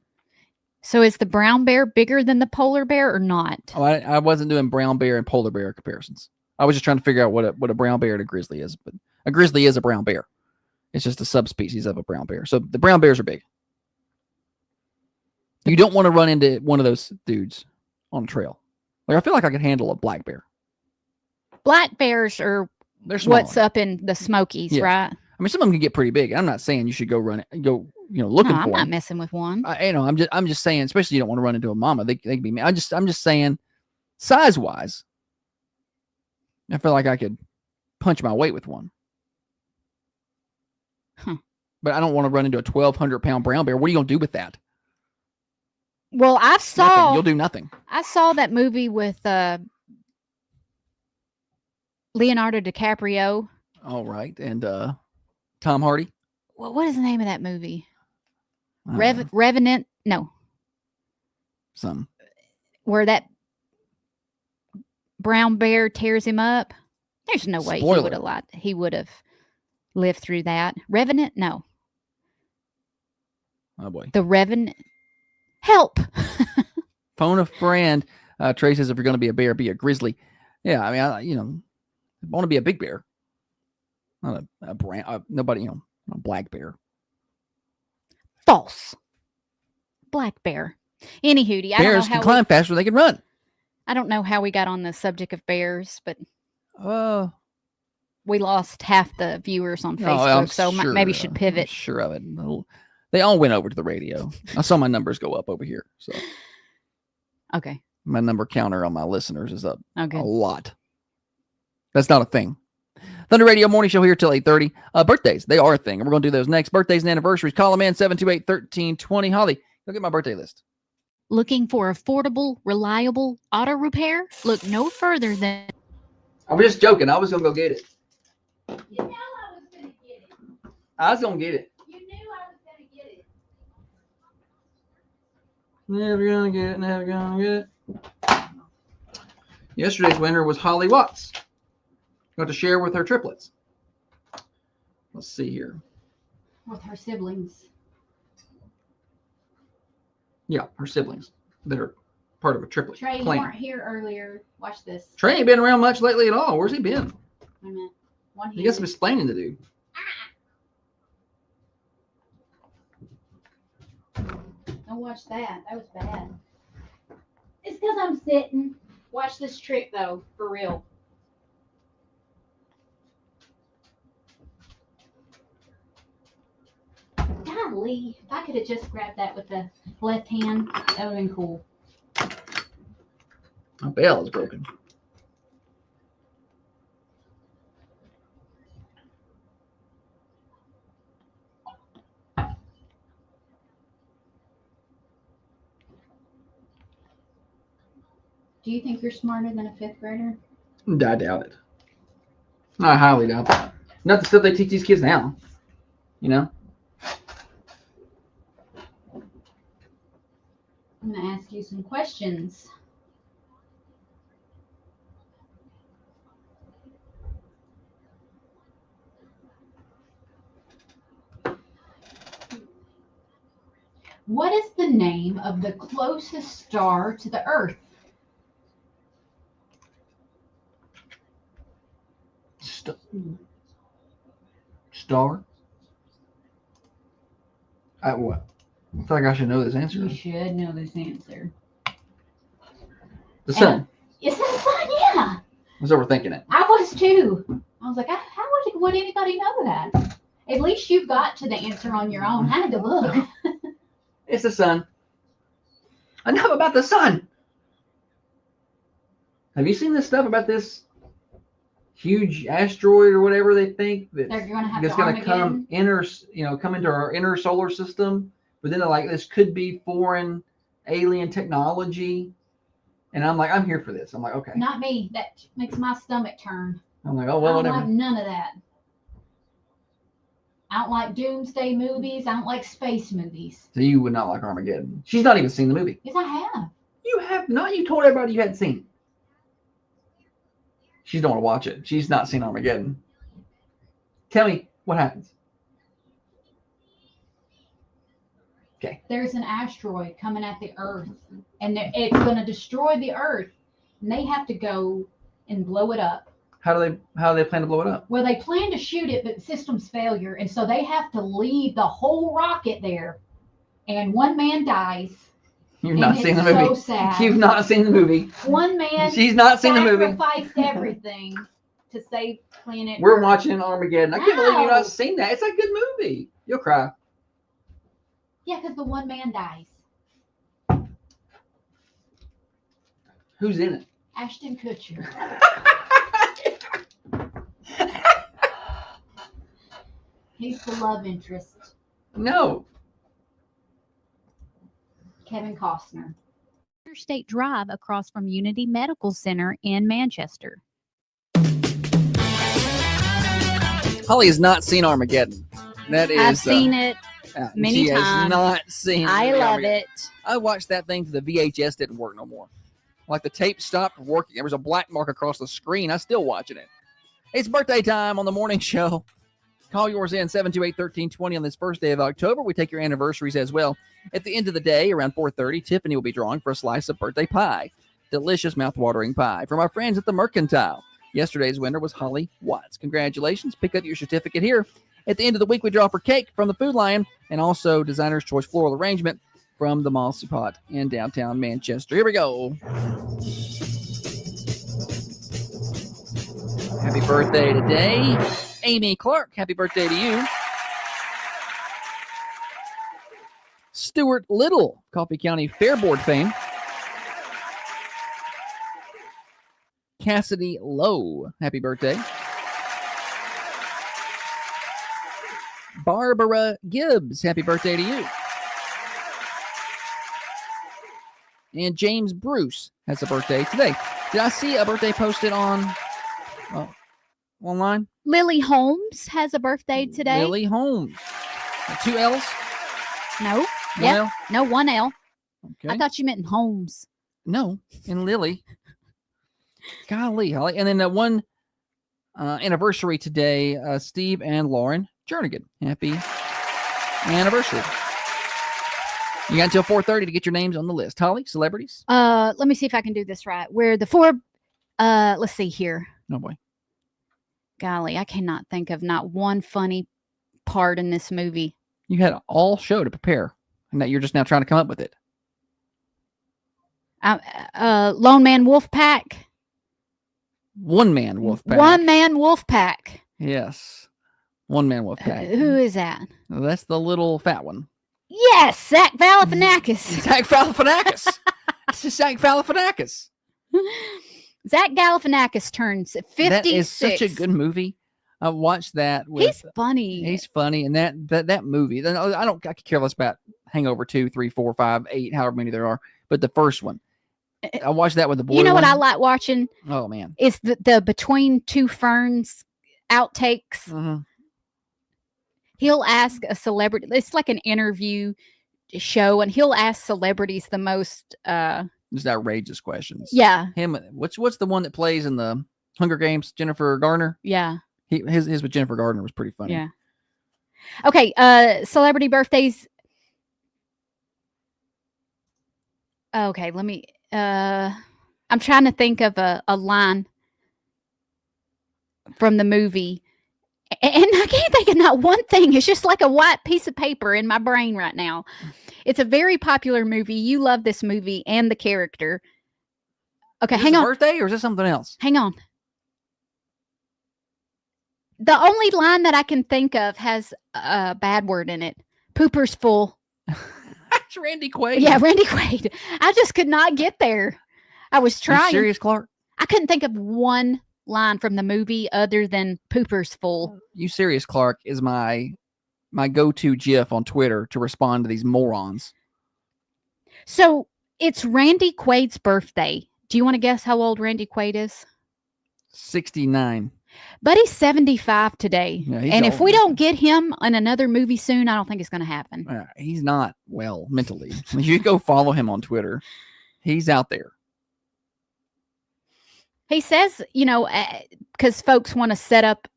So is the brown bear bigger than the polar bear or not? Oh, I wasn't doing brown bear and polar bear comparisons. I was just trying to figure out what a brown bear and a grizzly is. But a grizzly is a brown bear. It's just a subspecies of a brown bear. So the brown bears are big. You don't want to run into one of those dudes on a trail. Like I feel like I could handle a black bear. Black bears are what's up in the Smokies, Yeah. right? I mean, some of them can get pretty big. I'm not saying you should go looking No, for I'm not them. messing with one. I'm just saying, especially you don't want to run into a mama. They can be. I'm just saying, size wise, I feel like I could punch my weight with one. But I don't want to run into a 1,200 pound brown bear. What are you gonna do with that? Well, I Nothing. saw You'll do nothing. I saw that movie with Leonardo DiCaprio. All right, and Tom Hardy. Well, what is the name of that movie? I don't know. Revenant? No, Some. where that brown bear tears him up. There's no way Spoiler. he would have lived through that. Revenant? No, Oh boy. the Revenant. Help! Phone a friend. Trey says if you're going to be a bear, be a grizzly. Yeah, I mean, I want to be a big bear. Not a brown. Nobody, a black bear. False. Black bear. Anywho, I don't know Bears how can climb faster than they can run. I don't know how we got on the subject of bears, but we lost half the viewers on Facebook, so maybe should I'm pivot. sure of it. They all went over to the radio. I saw my numbers go up over here. So Okay. my number counter on my listeners is up Okay. a lot. That's not a thing. Thunder Radio Morning Show here till 8:30. Birthdays, they are a thing. And we're going to do those next. Birthdays and anniversaries. Call them in 728-1320. Holly, go get my birthday list. Looking for affordable, reliable auto repair? Look no further than I was just joking. I was going to go get it. You know I was going to get it. I was going to get it. You knew I was going to get it. Never going to get it. Never going to get it. Yesterday's winner was Holly Watts. Got to share with her triplets. Let's see here. With her siblings. Yeah, her siblings that are part of a triplet Trey, you clan. weren't here earlier. Watch this. Trey ain't been around much lately at all. Where's he been? Wait a minute. One He got some explaining to do. Don't watch that. That was bad. It's because I'm sitting. Watch this trick, though, for real. Golly, if I could have just grabbed that with the left hand, that would have been cool. My bell is broken. Do you think you're smarter than a fifth grader? I doubt it. I highly doubt that. Not the stuff they teach these kids now. You know? I'm going to ask you some questions. What is the name of the closest star to the Earth? Star? What? I feel like I should know this answer. You should know this answer. The sun. Is that the sun? Yeah. I was overthinking it. I was too. I was like, how would anybody know that? At least you got to the answer on your own. I had to look. It's the sun. Enough about the sun. Have you seen this stuff about this huge asteroid or whatever they think They're going to have that's to going to come come into our inner solar system? But then they're like, this could be foreign alien technology. And I'm like, I'm here for this. I'm like, okay. Not me. That makes my stomach turn. I'm like, oh, well, I don't whatever. like none of that. I don't like doomsday movies. I don't like space movies. So you would not like Armageddon. She's not even seen the movie. Yes, I have. You have not. You told everybody you hadn't seen it. She don't want to watch it. She's not seen Armageddon. Tell me what happens. Okay. There's an asteroid coming at the Earth, and it's going to destroy the Earth, and they have to go and blow it up. How do they plan to blow it up? Well, they plan to shoot it, but the system's failure, and so they have to leave the whole rocket there, and one man dies. You've not seen the movie. So sad. You've not seen the movie. One man. She's not seen the movie. Sacrificed everything to save planet. We're Earth. watching Armageddon. I can't believe you've No. not seen that. It's a good movie. You'll cry. Yeah, because the one man dies. Who's in it? Ashton Kutcher. He's the love interest. No. Kevin Costner. State Drive across from Unity Medical Center in Manchester. Holly has not seen Armageddon. That is. I've seen it many she times. has not seen. I the love Armageddon. it. I watched that thing till the VHS didn't work no more. Like the tape stopped working. There was a black mark across the screen. I'm still watching it. It's birthday time on the morning show. Call yours in 728-1320 on this first day of October. We take your anniversaries as well. At the end of the day, around 4:30, Tiffany will be drawing for a slice of birthday pie. Delicious, mouth-watering pie from our friends at the Mercantile. Yesterday's winner was Holly Watts. Congratulations. Pick up your certificate here. At the end of the week, we draw for cake from the Food Lion and also Designer's Choice Floral Arrangement from the Mossy Pot in downtown Manchester. Here we go. Happy birthday today, Amy Clark. Happy birthday to you. Stuart Little, Coffee County Fair Board fame. Cassidy Lowe, happy birthday. Barbara Gibbs, happy birthday to you. And James Bruce has a birthday today. Did I see a birthday posted on online? Lily Holmes has a birthday today. Lily Holmes. 2 L's? No. One Yep. L? No, 1 L. Okay. I thought you meant in Holmes. No, in Lily. Golly, Holly. And then that one anniversary today, Steve and Lauren Jernigan. Happy anniversary. You got until 4:30 to get your names on the list. Holly, celebrities? Let me see if I can do this right. Where the four, let's see here. Oh, boy. Golly, I cannot think of not one funny part in this movie. You had all show to prepare, and that you're just now trying to come up with it. Lone Man Wolf Pack. One man wolf pack. One Man Wolf Pack. Yes. One man wolf pack. Who is that? Well, that's the little fat one. Yes, Zach Galifianakis. Zach Galifianakis. It's just Zach Galifianakis. Zach Galifianakis turns 56. That is such a good movie. I watched that. He's funny. He's funny, and that movie. I could care less about Hangover 2, 3, 4, 5, 8, however many there are. But the first one, I watched that with the boy. You know what one. I like watching? Oh man, is the Between Two Ferns outtakes. Mm-hmm. He'll ask a celebrity. It's like an interview show, and he'll ask celebrities the most just outrageous questions. Yeah. Him. What's the one that plays in the Hunger Games? Jennifer Garner. Yeah. His with Jennifer Gardner was pretty funny. Yeah. Okay. Celebrity birthdays. Okay, let me. I'm trying to think of a line from the movie, and I can't think of not one thing. It's just like a white piece of paper in my brain right now. It's a very popular movie. You love this movie and the character. Okay, hang on. Birthday, or is this something else? Hang on. The only line that I can think of has a bad word in it. Pooper's full. It's Randy Quaid. Yeah, Randy Quaid. I just could not get there. I was trying. You serious, Clark? I couldn't think of one line from the movie other than Pooper's full. You serious, Clark, is my go-to GIF on Twitter to respond to these morons. So it's Randy Quaid's birthday. Do you want to guess how old Randy Quaid is? 69. But he's 75 today. Yeah, he's and if old. we don't get him in another movie soon, I don't think it's going to happen. He's not well mentally. You go follow him on Twitter. He's out there. He says, because folks want to set up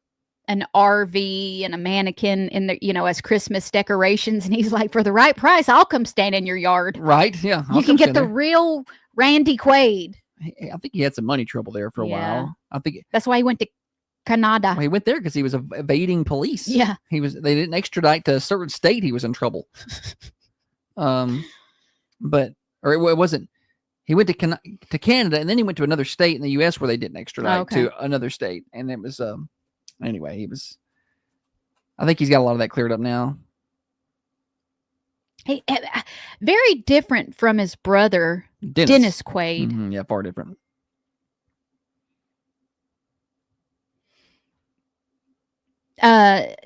an RV and a mannequin in the, as Christmas decorations. And he's like, for the right price, I'll come stand in your yard. Right. Yeah. You can get the real Randy Quaid. I think he had some money trouble there for a while. I think that's why he went to Canada. Well, he went there because he was evading police. Yeah. They didn't extradite to a certain state. He was in trouble. It wasn't. He went to Canada, and then he went to another state in the U.S. where they didn't extradite to another state, and it was anyway. He was. I think he's got a lot of that cleared up now. He very different from his brother Dennis Quaid. Mm-hmm, yeah, far different.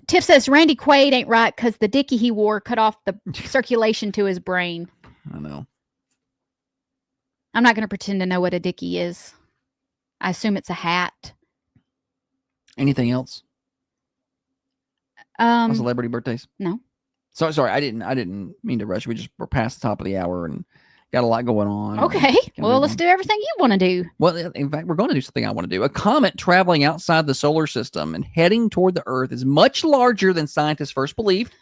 Tiff says Randy Quaid ain't right because the dickie he wore cut off the circulation to his brain. I know. I'm not going to pretend to know what a dickie is. I assume it's a hat. Anything else? Celebrity birthdays? No. Sorry, I didn't mean to rush. We're past the top of the hour and got a lot going on. Okay. Well, let's do everything you want to do. Well, in fact, we're going to do something I want to do. A comet traveling outside the solar system and heading toward the Earth is much larger than scientists first believed,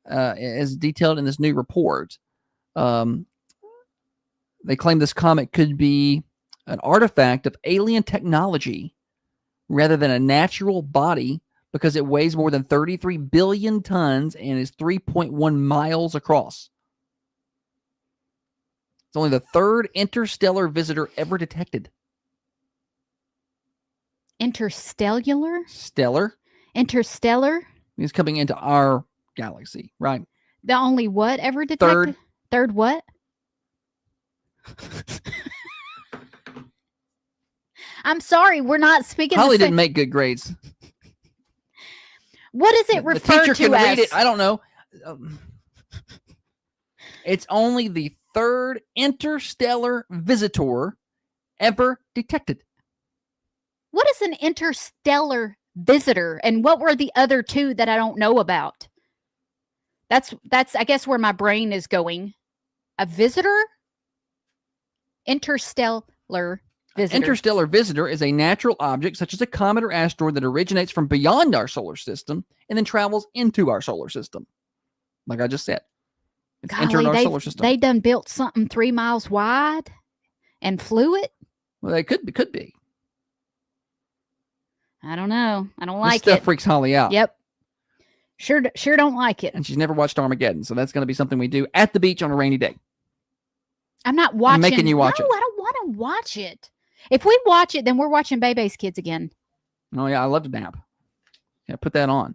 as detailed in this new report. They claim this comet could be an artifact of alien technology rather than a natural body because it weighs more than 33 billion tons and is 3.1 miles across. It's only the third interstellar visitor ever detected. Interstellar? Stellar. Interstellar? He's coming into our galaxy, right? The only what ever detected? Third what? I'm sorry, we're not speaking. Holly didn't make good grades. What does it refer the teacher to can as? read it. I don't know. It's only the third interstellar visitor ever detected. What is an interstellar visitor, and what were the other two that I don't know about? That's I guess where my brain is going. A visitor? Interstellar visitor. Interstellar visitor is a natural object such as a comet or asteroid that originates from beyond our solar system and then travels into our solar system. Like I just said. It's entered our solar system. They done built something 3 miles wide and flew it? Well, they could be. I don't know. I don't This like stuff it. freaks Holly out. Yep. Sure don't like it. And she's never watched Armageddon, so that's going to be something we do at the beach on a rainy day. I'm not watching. I'm making you watch it. No, I don't want to watch it. If we watch it, then we're watching Bebe's Kids again. Oh, yeah, I love to nap. Yeah, put that on.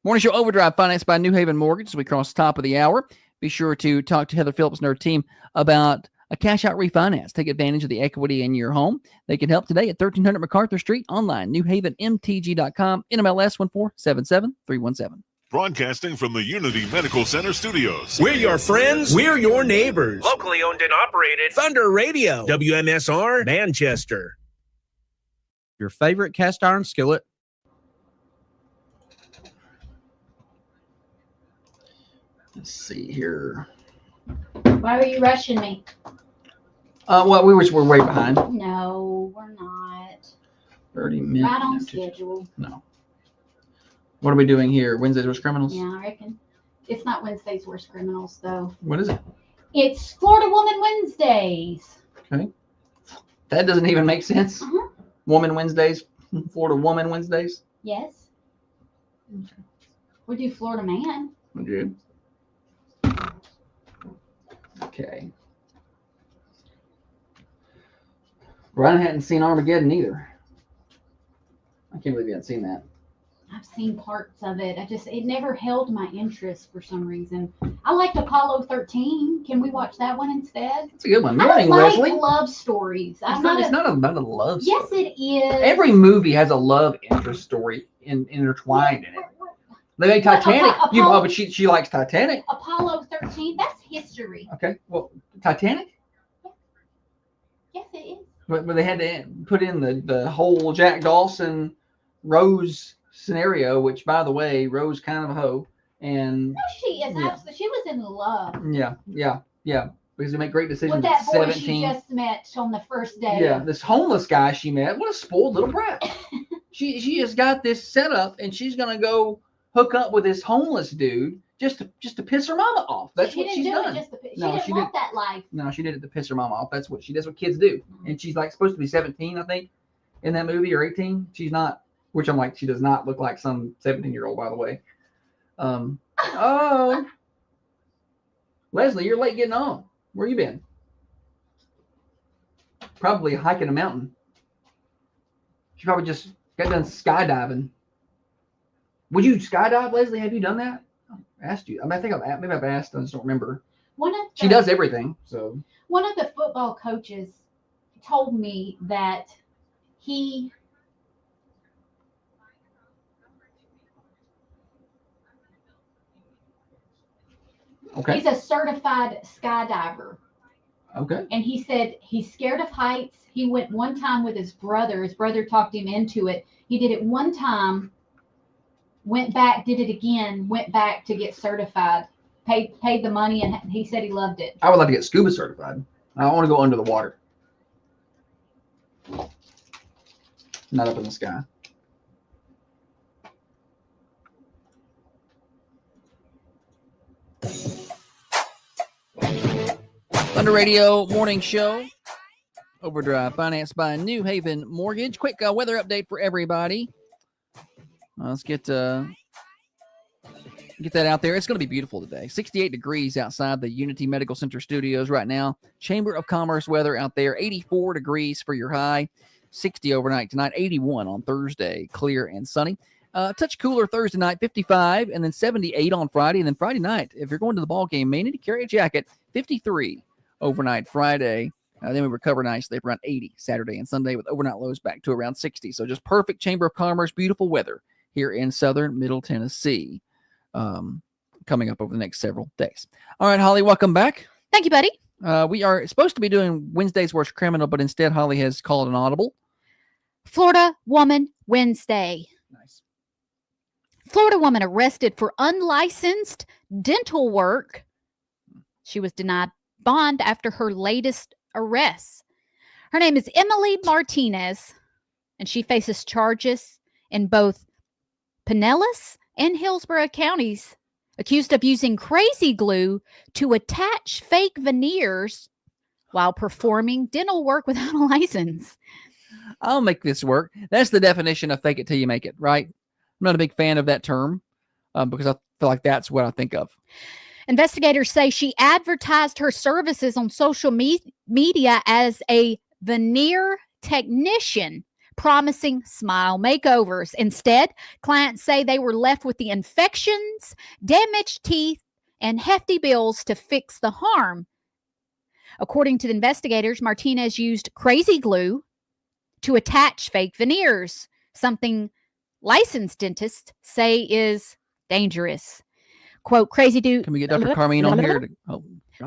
Morning Show Overdrive, financed by New Haven Mortgage. As we cross the top of the hour, be sure to talk to Heather Phillips and her team about a cash-out refinance. Take advantage of the equity in your home. They can help today at 1300 MacArthur Street, online, newhavenmtg.com, NMLS 1477317. Broadcasting from the Unity Medical Center studios. We're your friends. We're your neighbors. Locally owned and operated. Thunder Radio. WMSR Manchester. Your favorite cast iron skillet. Let's see here. Why were you rushing me? Well, we're way behind. No, we're not. 30 minutes. Right on schedule. No. What are we doing here? Wednesday's Worst Criminals? Yeah, I reckon. It's not Wednesday's Worst Criminals, though. What is it? It's Florida Woman Wednesdays. Okay. That doesn't even make sense. Uh-huh. Woman Wednesdays, Florida Woman Wednesdays. Yes. We do Florida Man. Good. Okay. Brian hadn't seen Armageddon either. I can't believe you hadn't seen that. I've seen parts of it. It never held my interest for some reason. I liked Apollo 13. Can we watch that one instead? It's a good one. I Morning, don't like Leslie. love stories. It's not about a love story. Yes, it is. Every movie has a love interest story intertwined in it. Like Titanic. But she likes Titanic. Apollo 13. That's history. Okay. Well, Titanic. Yes, it is. But they had to put in the whole Jack Dawson Rose scenario, which, by the way, Rose kind of a hoe. And No, she is. Yeah. Absolutely. She was in love yeah. Because they make great decisions with that at boy 17. she just met on the first day. Yeah, this homeless guy she met. What a spoiled little brat. she just got this set up, and she's gonna go hook up with this homeless dude just to piss her mama off. That's what she's done. She didn't want that life. No, she did it to piss her mama off. That's what kids do. And she's like supposed to be 17, I think, in that movie, or 18. She's not. Which I'm like, she does not look like some 17-year-old, by the way. Oh, Leslie, you're late getting on. Where you been? Probably hiking a mountain. She probably just got done skydiving. Would you skydive, Leslie? Have you done that? I asked you. I mean, I think maybe I've asked. I just don't remember. She does everything. So one of the football coaches told me that he's a certified skydiver. Okay. And he said he's scared of heights. He went one time with his brother. His brother talked him into it. He did it one time, went back, did it again, went back to get certified, paid the money, and he said he loved it. I would like to get scuba certified. I want to go under the water. Not up in the sky. Thunder Radio Morning Show. Overdrive, financed by New Haven Mortgage. Quick weather update for everybody. Let's get that out there. It's going to be beautiful today. 68 degrees outside the Unity Medical Center studios right now. Chamber of Commerce weather out there. 84 degrees for your high. 60 overnight tonight. 81 on Thursday. Clear and sunny. Touch cooler Thursday night, 55, and then 78 on Friday. And then Friday night, if you're going to the ball game, may need to carry a jacket, 53 overnight Friday. Then we recover nicely around 80 Saturday and Sunday with overnight lows back to around 60. So just perfect Chamber of Commerce, beautiful weather here in southern Middle Tennessee coming up over the next several days. All right, Holly, welcome back. Thank you, buddy. We are supposed to be doing Wednesday's Worst Criminal, but instead Holly has called an audible. Florida Woman Wednesday. Nice. Florida woman arrested for unlicensed dental work. She was denied bond after her latest arrest. Her name is Emily Martinez, and she faces charges in both Pinellas and Hillsborough counties, accused of using crazy glue to attach fake veneers while performing dental work without a license. I'll make this work. That's the definition of fake it till you make it, right? I'm not a big fan of that term because I feel like that's what I think of. Investigators say she advertised her services on social media as a veneer technician, promising smile makeovers. Instead, clients say they were left with the infections, damaged teeth, and hefty bills to fix the harm. According to the investigators, Martinez used crazy glue to attach fake veneers, something licensed dentists say is dangerous. Quote, crazy glue. Can we get Dr. Carmine on here?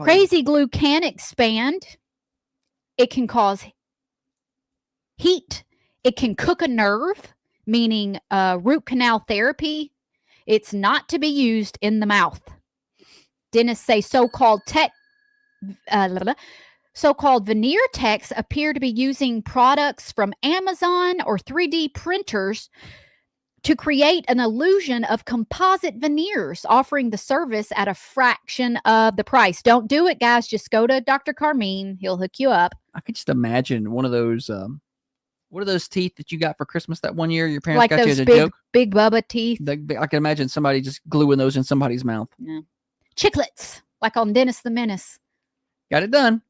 Crazy glue can expand. It can cause heat. It can cook a nerve, meaning root canal therapy. It's not to be used in the mouth. Dentists say so-called veneer techs appear to be using products from Amazon or 3D printers to create an illusion of composite veneers, offering the service at a fraction of the price. Don't do it, guys. Just go to Dr. Carmine. He'll hook you up. I could just imagine one of those. What are those teeth that you got for Christmas that one year? Your parents Like got you those as a big, joke. big Bubba teeth. I can imagine somebody just gluing those in somebody's mouth. Yeah. Chiclets, like on Dennis the Menace. Got it done.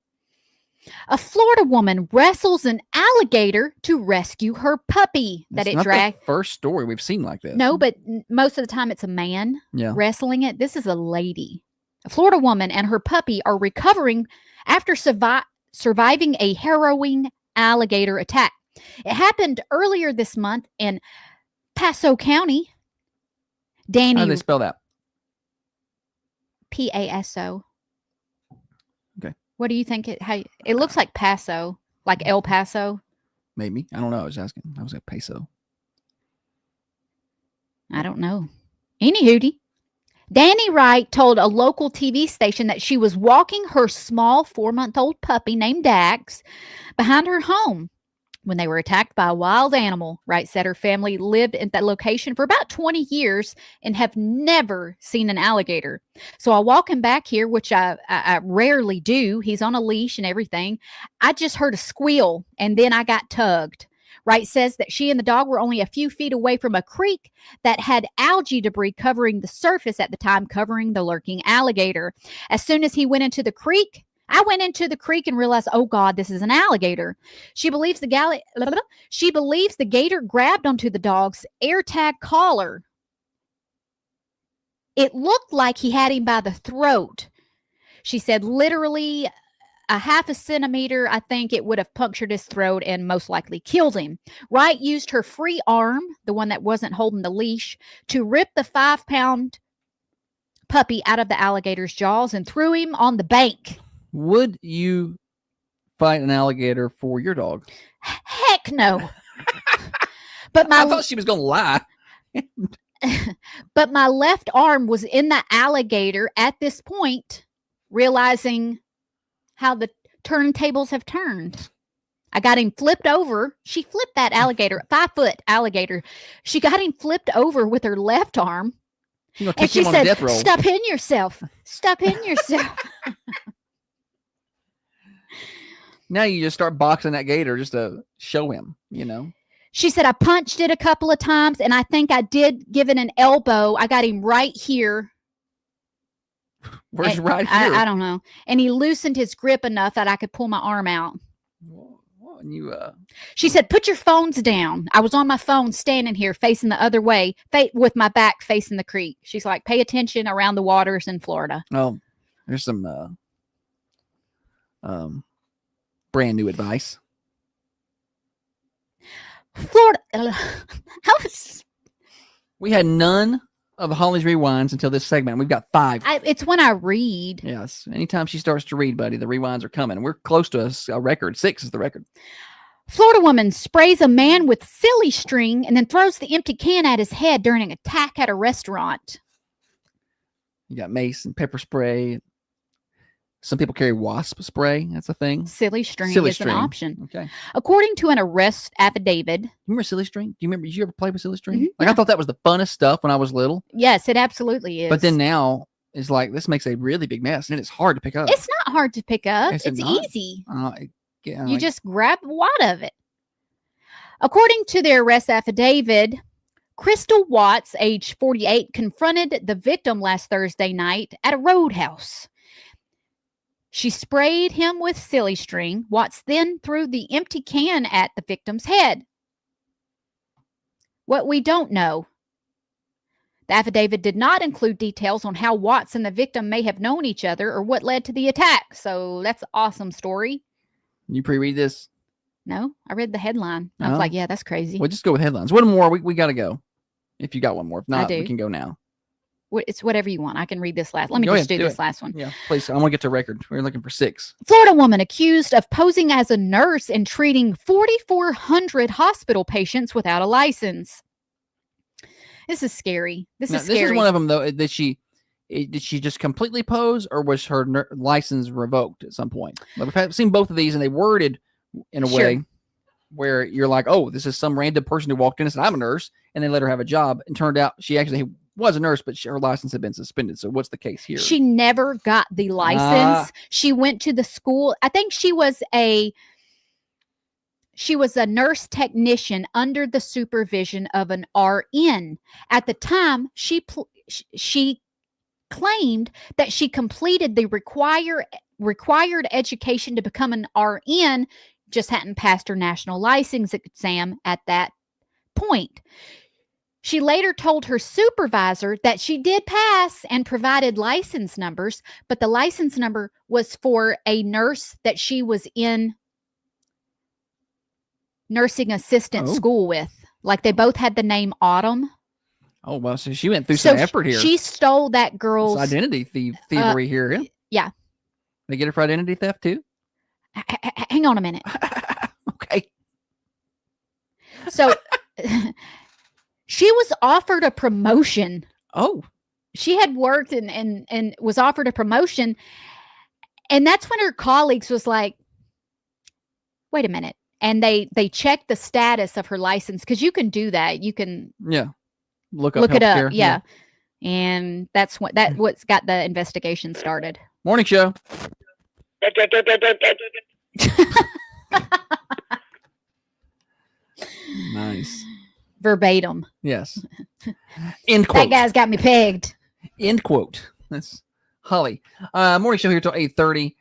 A Florida woman wrestles an alligator to rescue her puppy that It's it not dragged. the first story we've seen like this. No, but most of the time it's a man Yeah. wrestling it. This is a lady. A Florida woman and her puppy are recovering after surviving a harrowing alligator attack. It happened earlier this month in Paso County. How do Danny, they spell that? Paso. Okay. What do you think? It looks like Paso, like El Paso. Maybe. I don't know. I was asking. I was at Peso. I don't know. Any hootie. Danny Wright told a local TV station that she was walking her small 4-month-old puppy named Dax behind her home when they were attacked by a wild animal. Wright said her family lived at that location for about 20 years and have never seen an alligator. So I walk him back here, which I rarely do. He's on a leash and everything. I just heard a squeal and then I got tugged. Wright says that she and the dog were only a few feet away from a creek that had algae debris covering the surface at the time, covering the lurking alligator. As soon as he went into the creek, I went into the creek and realized, oh God, this is an alligator. She believes the gator grabbed onto the dog's AirTag collar. It looked like he had him by the throat. She said literally a half a centimeter, I think it would have punctured his throat and most likely killed him. Wright used her free arm, the one that wasn't holding the leash, to rip the 5-pound puppy out of the alligator's jaws and threw him on the bank. Would you fight an alligator for your dog? Heck no. I thought she was going to lie. But my left arm was in the alligator at this point, realizing how the turntables have turned. I got him flipped over. She flipped that alligator, 5-foot alligator. She got him flipped over with her left arm. And she said, stop hitting yourself. Stop hitting yourself. Now you just start boxing that gator just to show him, you know. She said, I punched it a couple of times, and I think I did give it an elbow. I got him right here. Where's right here? I don't know. And he loosened his grip enough that I could pull my arm out. Well, you, She said, put your phones down. I was on my phone standing here facing the other way, with my back facing the creek. She's like, pay attention around the waters in Florida. Oh, there's some brand new advice. Florida. We had none of Holly's Rewinds until this segment. We've got 5. It's when I read. Yes. Anytime she starts to read, buddy, the rewinds are coming. We're close to a record. 6 is the record. Florida woman sprays a man with silly string and then throws the empty can at his head during an attack at a restaurant. You got mace and pepper spray. Some people carry wasp spray. That's a thing. Silly string is an option. Okay. According to an arrest affidavit. You remember silly string? Do you remember? Did you ever play with silly string? I thought that was the funnest stuff when I was little. Yes, it absolutely is. But then now it's like this makes a really big mess and it's hard to pick up. It's not hard to pick up. Is It's it not? easy. You just grab a wad of it. According to their arrest affidavit, Crystal Watts, age 48, confronted the victim last Thursday night at a roadhouse. She sprayed him with silly string. Watts then threw the empty can at the victim's head. What we don't know. The affidavit did not include details on how Watts and the victim may have known each other or what led to the attack. So that's an awesome story. You pre-read this? No, I read the headline. I was Oh. like, yeah, that's crazy. Well, just go with headlines. One more. We got to go. If you got one more. If not, do. we can go now. It's whatever you want. I can read this last. Let me Go just ahead, do do this it. last one. Yeah, please. I want to get to record. We're looking for 6. Florida woman accused of posing as a nurse and treating 4,400 hospital patients without a license. This is scary. This is scary. This is one of them, though. Did she just completely pose, or was her license revoked at some point? Like, we've seen both of these, and they worded in a Sure. way. where you're like, oh, this is some random person who walked in and said, I'm a nurse, and they let her have a job, and turned out she actually was a nurse, but her license had been suspended. So what's the case here? She never got the license. She went to the school. I think she was a nurse technician under the supervision of an RN. At the time, she claimed that she completed the required education to become an RN, just hadn't passed her national license exam at that point. She later told her supervisor that she did pass and provided license numbers, but the license number was for a nurse that she was in nursing assistant school with. Like they both had the name Autumn. Oh, well, so she went through some effort here. She stole that girl's identity thievery here. Yeah. They get her for identity theft too? Hang on a minute. Okay. So she was offered a promotion. Oh. She had worked and was offered a promotion. And that's when her colleagues was like, wait a minute. And they checked the status of her license, because you can do that. You can look it up. care. Yeah. And that's what's got the investigation started. Morning show. Nice. Verbatim. Yes. End quote. That guy's got me pegged. End quote. That's Holly. Morning show here till 8:30.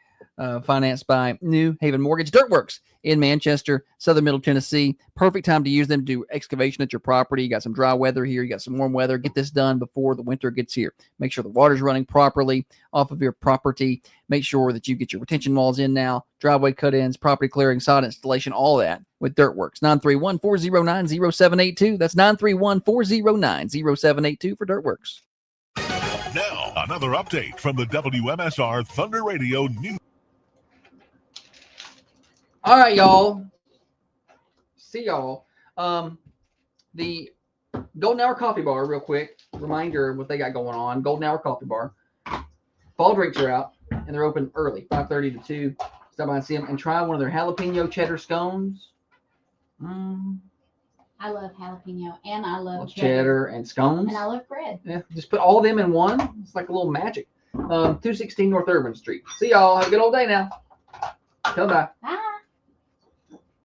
Financed by New Haven Mortgage. Dirtworks in Manchester, Southern Middle Tennessee. Perfect time to use them to do excavation at your property. You got some dry weather here. You got some warm weather. Get this done before the winter gets here. Make sure the water's running properly off of your property. Make sure that you get your retention walls in now, driveway cut-ins, property clearing, sod installation, all that with Dirtworks. 931-409-0782. That's 931-409-0782 for Dirtworks. Now, another update from the WMSR Thunder Radio News. All right, y'all. See y'all. The Golden Hour Coffee Bar, real quick. Reminder of what they got going on. Golden Hour Coffee Bar. Fall drinks are out, and they're open early, 5:30 to 2. Stop by and see them, and try one of their jalapeno cheddar scones. I love jalapeno, and I love cheddar and scones. And I love bread. Yeah, just put all of them in one. It's like a little magic. 216 North Urban Street. See y'all. Have a good old day now. Bye. Bye.